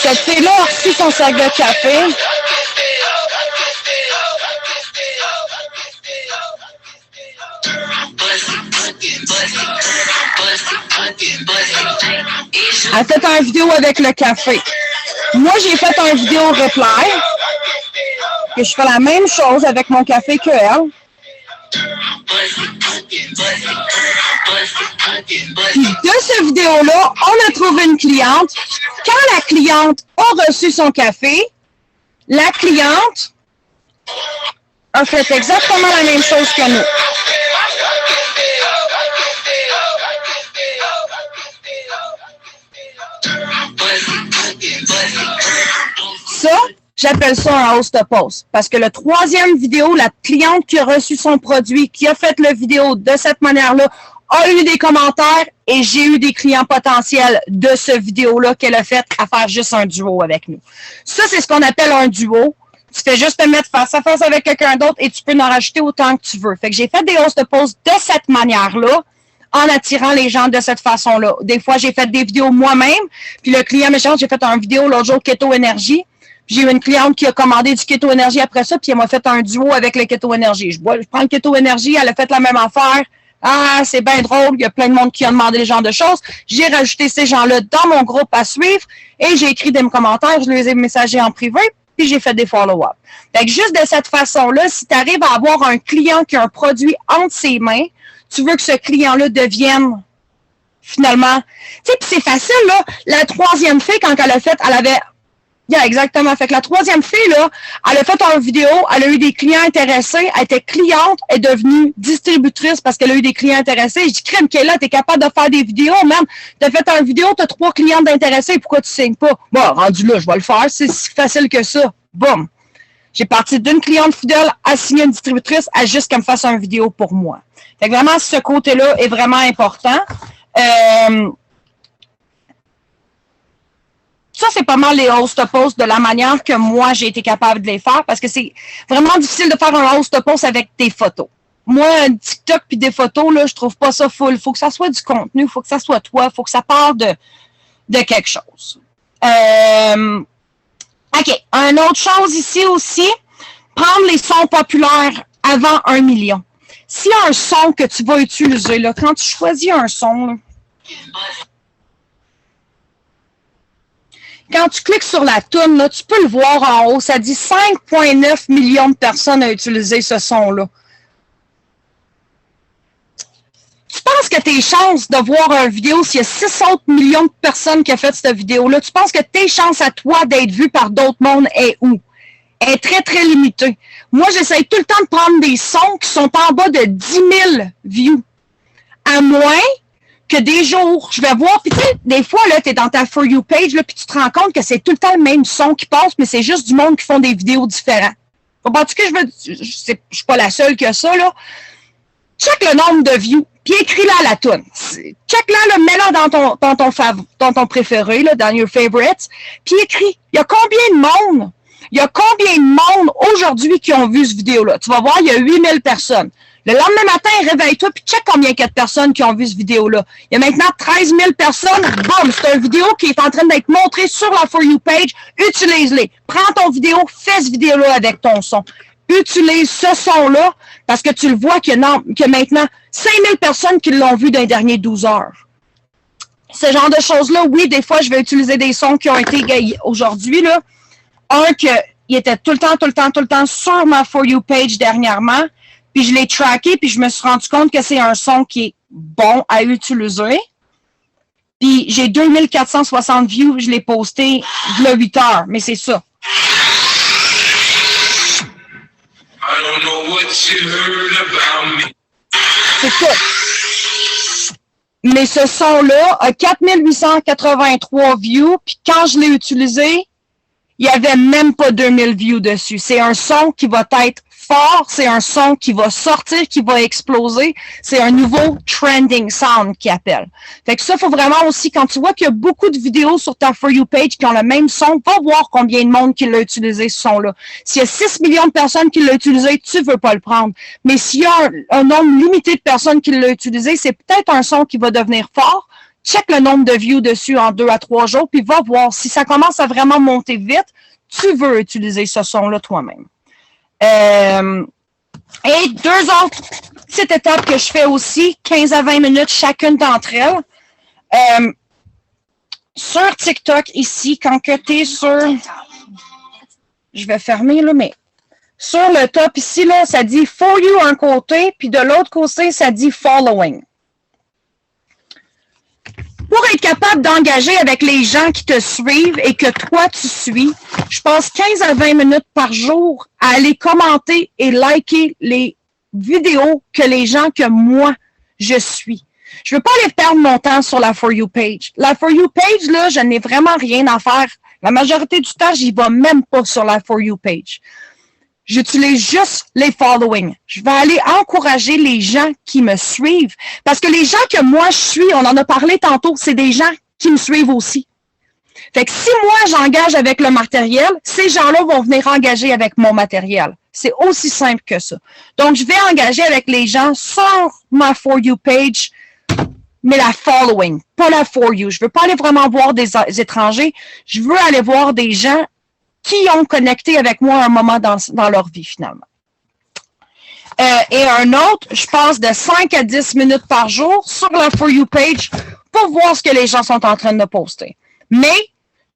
Cette fille-là a reçu son sac de café. Elle a fait une vidéo avec le café. Moi, j'ai fait une vidéo reply. Que je fais la même chose avec mon café que elle. Puis de cette vidéo-là, on a trouvé une cliente. Quand la cliente a reçu son café, la cliente a fait exactement la même chose que nous. Ça, j'appelle ça un host post. Parce que le 3e vidéo, la cliente qui a reçu son produit, qui a fait la vidéo de cette manière-là, a eu des commentaires et j'ai eu des clients potentiels de ce vidéo-là qu'elle a fait à faire juste un duo avec nous. Ça, c'est ce qu'on appelle un duo. Tu fais juste te mettre face à face avec quelqu'un d'autre et tu peux en rajouter autant que tu veux. Fait que j'ai fait des hosts de posts de cette manière-là, en attirant les gens de cette façon-là. Des fois, j'ai fait des vidéos moi-même, puis le client me change, j'ai fait une vidéo l'autre jour Keto Énergie. J'ai eu une cliente qui a commandé du Keto Énergie après ça, puis elle m'a fait un duo avec le Keto Énergie. Je prends le Keto Énergie, elle a fait la même affaire. Ah, c'est bien drôle, il y a plein de monde qui a demandé ce genre de choses. J'ai rajouté ces gens-là dans mon groupe à suivre et j'ai écrit des commentaires, je les ai messagés en privé, puis j'ai fait des follow-up. Fait que juste de cette façon-là, si tu arrives à avoir un client qui a un produit entre ses mains, tu veux que ce client-là devienne finalement... Tu sais, puis c'est facile, là. La troisième fille, quand elle a fait, elle avait... Yeah, exactement. Fait que la troisième fille, là, elle a fait une vidéo, elle a eu des clients intéressés, elle était cliente, elle est devenue distributrice parce qu'elle a eu des clients intéressés. Je dis, crème, Kayla, t'es capable de faire des vidéos, même. T'as fait une vidéo, t'as 3 clients intéressés, pourquoi tu signes pas? Bon, rendu là, je vais le faire, c'est si facile que ça. Boum. J'ai parti d'une cliente fidèle à signer une distributrice à juste qu'elle me fasse une vidéo pour moi. Fait que vraiment, ce côté-là est vraiment important. Ça, c'est pas mal les host posts de la manière que moi, j'ai été capable de les faire parce que c'est vraiment difficile de faire un host post avec des photos. Moi, un TikTok puis des photos, là, je trouve pas ça full. Il faut que ça soit du contenu, il faut que ça soit toi, il faut que ça parle de quelque chose. OK. Une autre chose ici aussi, prendre les sons populaires avant 1 million. S'il y a un son que tu vas utiliser, là, quand tu choisis un son, là, quand tu cliques sur la toune, là, tu peux le voir en haut, ça dit 5,9 millions de personnes à utiliser ce son-là. Tu penses que tes chances de voir une vidéo, s'il y a 6 autres millions de personnes qui ont fait cette vidéo-là, tu penses que tes chances à toi d'être vu par d'autres mondes est où? Est très, très limitée. Moi, j'essaie tout le temps de prendre des sons qui sont en bas de 10 000 views. À moins que des jours, je vais voir, puis tu sais, des fois, là, tu es dans ta For You page, là, puis tu te rends compte que c'est tout le temps le même son qui passe, mais c'est juste du monde qui font des vidéos différentes. Comprends-tu que je suis pas la seule qui a ça, là? Check le nombre de views, puis écris-la à la toune. Check-la, mets-la dans ton préféré, là, dans your favorites, puis écris. Il y a combien de monde? Il y a combien de monde aujourd'hui qui ont vu cette vidéo-là? Tu vas voir, il y a 8000 personnes. Le lendemain matin, réveille-toi, puis check combien il y a de personnes qui ont vu cette vidéo-là. Il y a maintenant 13 000 personnes. Boum, c'est une vidéo qui est en train d'être montrée sur la For You page. Utilise-les. Prends ton vidéo, fais cette vidéo-là avec ton son. Utilise ce son-là, parce que tu le vois qu'il y a maintenant 5000 personnes qui l'ont vu dans les derniers 12 heures. Ce genre de choses-là, oui, des fois, je vais utiliser des sons qui ont été aujourd'hui, là. Un, il était tout le temps sur ma For You page dernièrement. Puis je l'ai tracké, puis je me suis rendu compte que c'est un son qui est bon à utiliser. Puis j'ai 2460 views, je l'ai posté il y a 8 heures, mais c'est ça. C'est ça. Mais ce son-là a 4883 views, puis quand je l'ai utilisé, il n'y avait même pas 2000 views dessus. C'est un son qui va être fort, c'est un son qui va sortir, qui va exploser. C'est un nouveau trending sound qui appelle. Fait que ça, il faut vraiment aussi, quand tu vois qu'il y a beaucoup de vidéos sur ta For You page qui ont le même son, va voir combien de monde qui l'a utilisé, ce son-là. S'il y a 6 millions de personnes qui l'ont utilisé, tu veux pas le prendre. Mais s'il y a un nombre limité de personnes qui l'ont utilisé, c'est peut-être un son qui va devenir fort. Check le nombre de views dessus en 2 à 3 jours, puis va voir. Si ça commence à vraiment monter vite, tu veux utiliser ce son-là toi-même. Et 2 autres petites étapes que je fais aussi, 15 à 20 minutes chacune d'entre elles. Sur TikTok, ici, quand tu es sur... Je vais fermer, là, mais... Sur le top, ici, là, ça dit « For You » un côté, puis de l'autre côté, ça dit « Following ». Pour être capable d'engager avec les gens qui te suivent et que toi, tu suis, je passe 15 à 20 minutes par jour à aller commenter et liker les vidéos que les gens que moi, je suis. Je veux pas aller perdre mon temps sur la For You page. La For You page, là, je n'ai vraiment rien à faire. La majorité du temps, j'y vais même pas sur la For You page. j'utilise juste les following. Je vais aller encourager les gens qui me suivent. Parce que les gens que moi je suis, on en a parlé tantôt, c'est des gens qui me suivent aussi. Fait que si moi j'engage avec le matériel, ces gens-là vont venir engager avec mon matériel. C'est aussi simple que ça. Donc, je vais engager avec les gens sur ma For You page, mais la following, pas la For You. Je veux pas aller vraiment voir des étrangers. Je veux aller voir des gens qui ont connecté avec moi à un moment dans leur vie, finalement. Et un autre, je passe de 5 à 10 minutes par jour sur la For You page pour voir ce que les gens sont en train de poster. Mais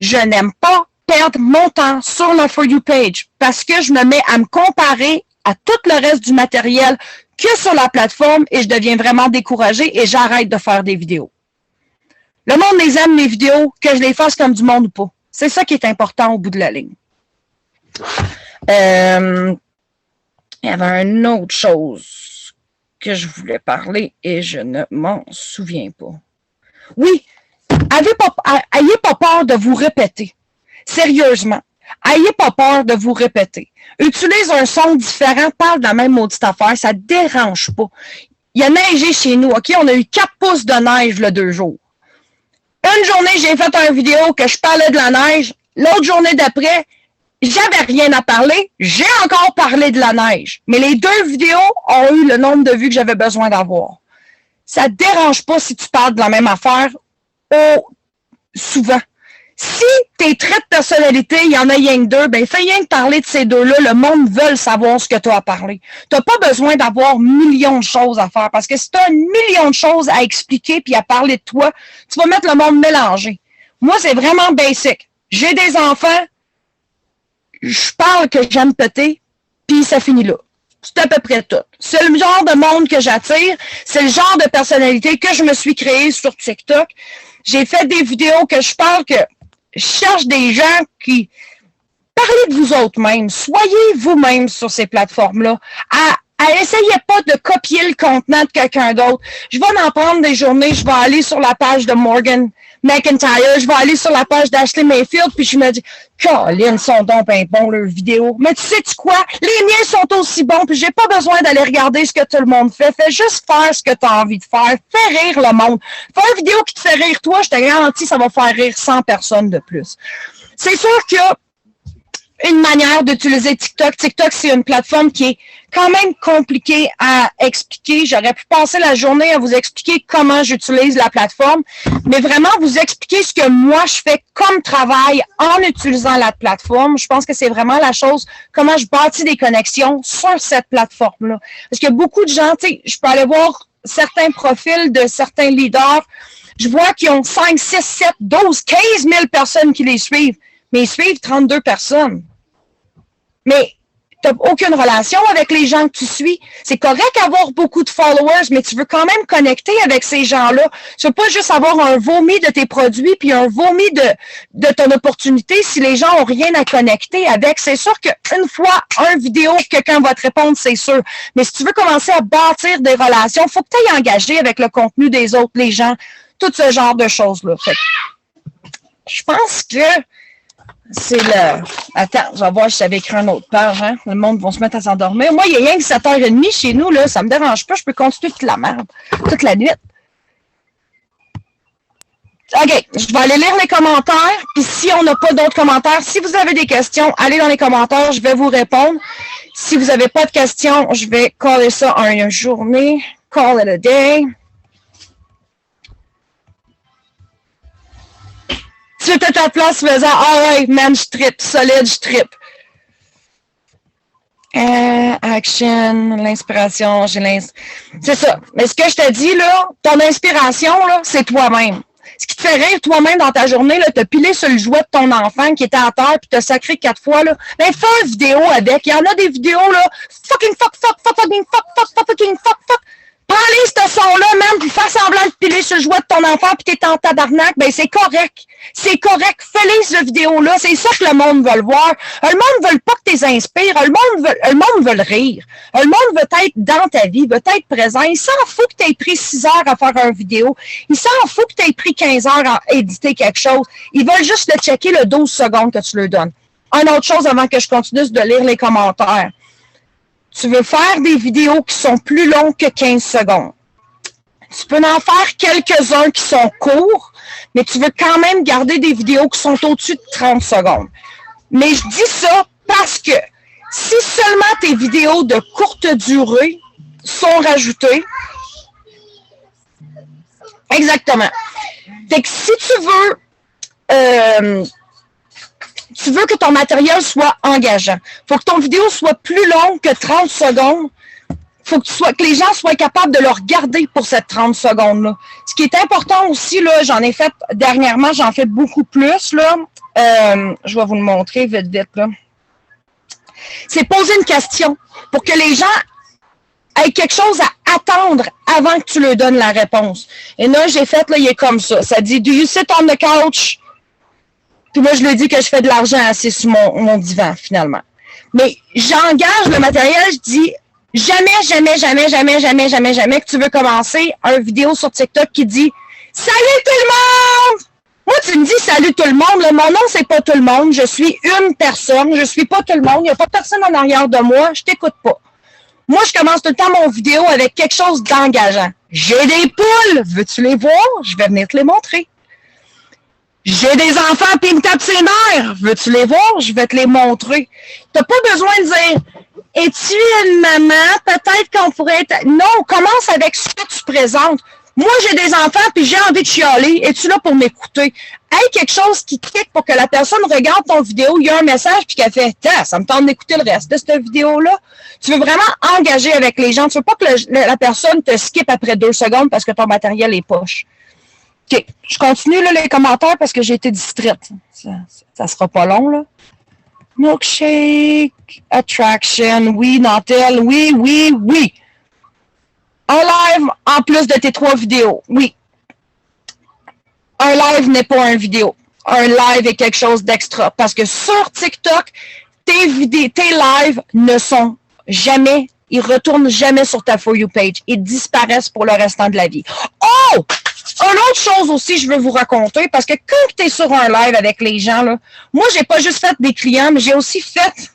je n'aime pas perdre mon temps sur la For You page parce que je me mets à me comparer à tout le reste du matériel que sur la plateforme et je deviens vraiment découragée et j'arrête de faire des vidéos. Le monde les aime, mes vidéos, que je les fasse comme du monde ou pas. C'est ça qui est important au bout de la ligne. Il y avait une autre chose que je voulais parler et je ne m'en souviens pas. Oui, ayez pas peur de vous répéter. Sérieusement, ayez pas peur de vous répéter. Utilise un son différent, parle de la même maudite affaire, ça ne dérange pas. Il a neigé chez nous, OK? On a eu 4 pouces de neige le 2 jours. Une journée, j'ai fait une vidéo que je parlais de la neige. L'autre journée d'après, j'avais rien à parler. J'ai encore parlé de la neige. Mais les 2 vidéos ont eu le nombre de vues que j'avais besoin d'avoir. Ça ne dérange pas si tu parles de la même affaire souvent. Si tes traits de personnalité, il y en a rien que 2, ben fais rien que parler de ces 2-là. Le monde veut savoir ce que tu as à parler. Tu n'as pas besoin d'avoir millions de choses à faire parce que si tu as 1 million de choses à expliquer puis à parler de toi, tu vas mettre le monde mélangé. Moi, c'est vraiment basic. J'ai des enfants, je parle que j'aime péter, puis ça finit là. C'est à peu près tout. C'est le genre de monde que j'attire. C'est le genre de personnalité que je me suis créée sur TikTok. J'ai fait des vidéos que je parle que je cherche des gens qui... Parlez de vous autres même. Soyez vous-même sur ces plateformes-là. Essayez pas de copier le contenant de quelqu'un d'autre. Je vais en prendre des journées, je vais aller sur la page de Morgan McIntyre, je vais aller sur la page d'Ashley Mayfield, puis je me dis, Colin, sont donc bien bons leurs vidéos. Mais tu sais-tu quoi? Les miens sont aussi bons, puis j'ai pas besoin d'aller regarder ce que tout le monde fait. Fais juste faire ce que tu as envie de faire. Fais rire le monde. Fais une vidéo qui te fait rire toi, je te garantis, ça va faire rire 100 personnes de plus. C'est sûr qu'il y a une manière d'utiliser TikTok. TikTok, c'est une plateforme qui est quand même compliquée à expliquer. J'aurais pu passer la journée à vous expliquer comment j'utilise la plateforme, mais vraiment vous expliquer ce que moi, je fais comme travail en utilisant la plateforme. Je pense que c'est vraiment la chose, comment je bâtis des connexions sur cette plateforme-là. Parce qu'il y a beaucoup de gens, tu sais, je peux aller voir certains profils de certains leaders. Je vois qu'ils ont 5, 6, 7, 12, 15 000 personnes qui les suivent, mais ils suivent 32 personnes. Mais tu n'as aucune relation avec les gens que tu suis. C'est correct d'avoir beaucoup de followers, mais tu veux quand même connecter avec ces gens-là. Tu ne veux pas juste avoir un vomi de tes produits puis un vomi de ton opportunité si les gens n'ont rien à connecter avec. C'est sûr qu'une fois, une vidéo, quelqu'un va te répondre, c'est sûr. Mais si tu veux commencer à bâtir des relations, il faut que tu ailles engager avec le contenu des autres, les gens, tout ce genre de choses-là. Fait, je pense que c'est le... Attends, je vais voir si j'avais écrit une autre page. Hein? Le monde va se mettre à s'endormir. Moi, il y a rien que 7h30 chez nous. Là, ça me dérange pas. Je peux continuer toute la merde, toute la nuit. OK, je vais aller lire les commentaires. Puis si on n'a pas d'autres commentaires, si vous avez des questions, allez dans les commentaires. Je vais vous répondre. Si vous n'avez pas de questions, je vais caller ça en une journée. Call it a day. Tu étais à ta place faisant « Ah ouais, man, je trippe, solide, je trippe. » Action, l'inspiration, c'est ça. Mais ce que je te dis, là, ton inspiration, là, c'est toi-même. Ce qui te fait rire toi-même dans ta journée, là, t'as pilé sur le jouet de ton enfant qui était à terre puis t'as sacré 4 fois, là. Ben, fais une vidéo avec. Il y en a des vidéos, là, fucking fuck, fucking fuck. Parlez ce son-là, même, puis faire semblant de piler sur le jouet de ton enfant, puis t'es en tabarnak, ben c'est correct. C'est correct. Fais-les, cette vidéo-là. C'est ça que le monde veut le voir. Le monde veut pas que tu les inspires. Le monde veut le rire. Le monde veut être dans ta vie, veut être présent. Il s'en fout que tu aies pris 6 heures à faire une vidéo. Il s'en fout que tu aies pris 15 heures à éditer quelque chose. Ils veulent juste le checker le 12 secondes que tu leur donnes. Une autre chose avant que je continue, c'est de lire les commentaires. tu veux faire des vidéos qui sont plus longues que 15 secondes. Tu peux en faire quelques-uns qui sont courts, mais tu veux quand même garder des vidéos qui sont au-dessus de 30 secondes. Mais je dis ça parce que si seulement tes vidéos de courte durée sont rajoutées, exactement. Fait que si tu veux que ton matériel soit engageant, faut que ton vidéo soit plus longue que 30 secondes, faut que les gens soient capables de le regarder pour cette 30 secondes-là. Ce qui est important aussi, là, j'en ai fait dernièrement, j'en fais beaucoup plus, là. Je vais vous le montrer vite, là. C'est poser une question pour que les gens aient quelque chose à attendre avant que tu leur donnes la réponse. Et là, j'ai fait, là, il est comme ça. Ça dit, do you sit on the couch? Puis moi, je lui dis que je fais de l'argent assis sur mon divan, finalement. Mais j'engage le matériel, je dis, jamais que tu veux commencer une vidéo sur TikTok qui dit « Salut tout le monde! » Moi, tu me dis « Salut tout le monde », là, mon nom, c'est pas tout le monde, je suis une personne, je suis pas tout le monde, il n'y a pas personne en arrière de moi, je t'écoute pas. Moi, je commence tout le temps mon vidéo avec quelque chose d'engageant. J'ai des poules, veux-tu les voir? Je vais venir te les montrer. J'ai des enfants puis ils me tapent ses nerfs, veux-tu les voir? Je vais te les montrer. T'as pas besoin de dire « Es-tu une maman? Peut-être qu'on pourrait être... » Non, commence avec ce que tu présentes. Moi, j'ai des enfants puis j'ai envie de chialer. Es-tu là pour m'écouter? Hey, quelque chose qui clique pour que la personne regarde ton vidéo, il y a un message puis qu'elle fait « Ça me tente d'écouter le reste de cette vidéo-là. » Tu veux vraiment engager avec les gens. Tu veux pas que la personne te skip après 2 secondes parce que ton matériel est poche. OK, je continue là, les commentaires parce que j'ai été distraite. Ça sera pas long, là. Milkshake, attraction, oui, Nantel, oui. Un live en plus de tes 3 vidéos, oui. Un live n'est pas une vidéo. Un live est quelque chose d'extra. Parce que sur TikTok, tes lives ne sont jamais, ils retournent jamais sur ta For You page. Ils disparaissent pour le restant de la vie. Oh! Une autre chose aussi, je veux vous raconter, parce que quand tu es sur un live avec les gens, là, moi, j'ai pas juste fait des clients, mais j'ai aussi fait,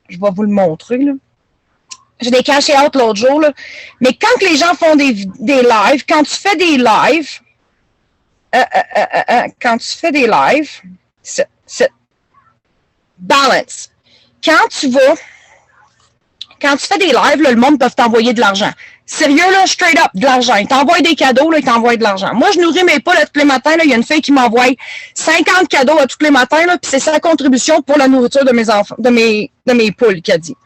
je vais vous le montrer, là. Je l'ai caché out l'autre jour, là. Mais quand les gens font des lives, quand tu fais des lives, c'est balance. Quand tu fais des lives, là, le monde peut t'envoyer de l'argent. Sérieux, là, straight up, de l'argent. Ils t'envoient des cadeaux, là, ils t'envoient de l'argent. Moi, je nourris mes poules tous les matins, là. Il y a une fille qui m'envoie 50 cadeaux tous les matins, là, puis c'est sa contribution pour la nourriture de mes enfants, de mes poules, qu'elle dit.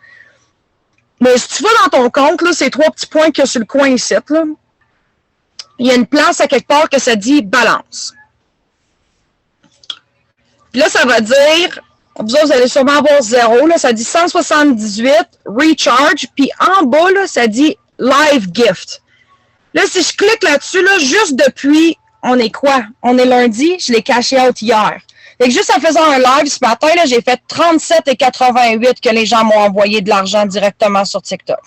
Mais si tu vas dans ton compte, là, ces 3 petits points qu'il y a sur le coin ici, là, il y a une place à quelque part que ça dit balance. Puis là, ça va dire, vous allez sûrement avoir 0, là, ça dit 178, recharge, puis en bas, là, ça dit live gift. Là, si je clique là-dessus, là, juste depuis, on est quoi? On est lundi, je l'ai caché out hier. Fait que juste en faisant un live ce matin, là, j'ai fait 37,88 que les gens m'ont envoyé de l'argent directement sur TikTok.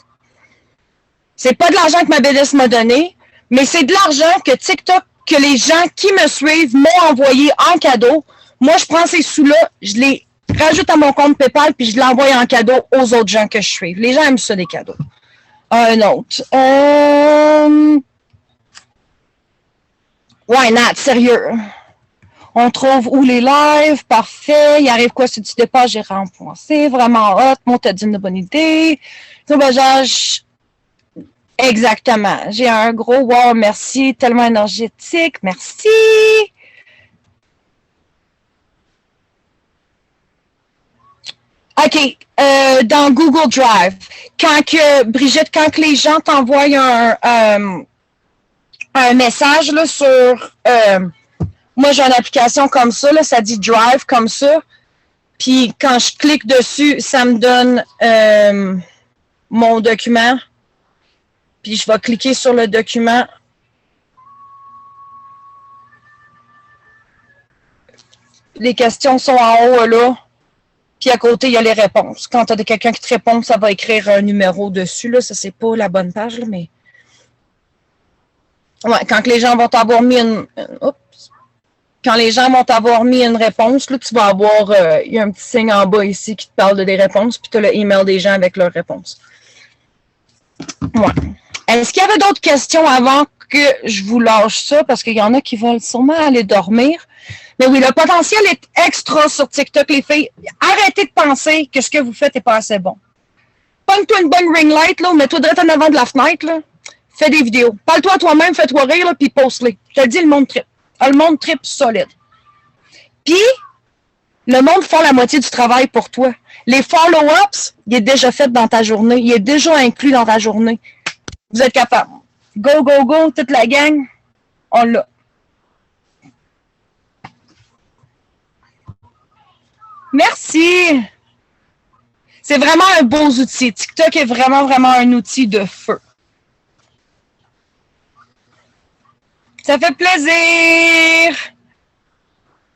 C'est pas de l'argent que ma BDS m'a donné, mais c'est de l'argent que TikTok, que les gens qui me suivent m'ont envoyé en cadeau. Moi, je prends ces sous-là, je les rajoute à mon compte PayPal, puis je l'envoie en cadeau aux autres gens que je suis. Les gens aiment ça, des cadeaux. Un autre. Why not? Sérieux. On trouve où les lives? Parfait. Il arrive quoi si tu dépasses? J'ai rempensé. Vraiment hot. Moi, t'as dit une bonne idée. Sauvagage. Exactement. J'ai un gros wow, merci. Tellement énergétique. Merci. OK. Dans Google Drive, Brigitte, quand les gens t'envoient un message là, sur... moi, j'ai une application comme ça, là, ça dit Drive comme ça. Puis quand je clique dessus, ça me donne mon document. Puis je vais cliquer sur le document. Les questions sont en haut, là. Puis à côté, il y a les réponses. Quand tu as quelqu'un qui te répond, ça va écrire un numéro dessus. Là. Ça, c'est pas la bonne page, là, mais... Ouais, quand les gens vont t'avoir mis Quand les gens vont t'avoir mis une réponse, là, tu vas avoir... il y a un petit signe en bas ici qui te parle de des réponses, puis tu as le email des gens avec leurs réponses. Ouais. Est-ce qu'il y avait d'autres questions avant que je vous lâche ça? Parce qu'il y en a qui veulent sûrement aller dormir. Mais oui, le potentiel est extra sur TikTok, les filles. Arrêtez de penser que ce que vous faites n'est pas assez bon. Pogne-toi une bonne ring light, là, mets-toi direct en avant de la fenêtre, là. Fais des vidéos. Parle-toi à toi-même, fais-toi rire, là, puis poste-les. Je te le dis, le monde trip. Le monde trip solide. Puis, le monde fait la moitié du travail pour toi. Les follow-ups, il est déjà fait dans ta journée. Il est déjà inclus dans ta journée. Vous êtes capable. Go, go, go, toute la gang, on l'a. Merci. C'est vraiment un beau outil. TikTok est vraiment, vraiment un outil de feu. Ça fait plaisir.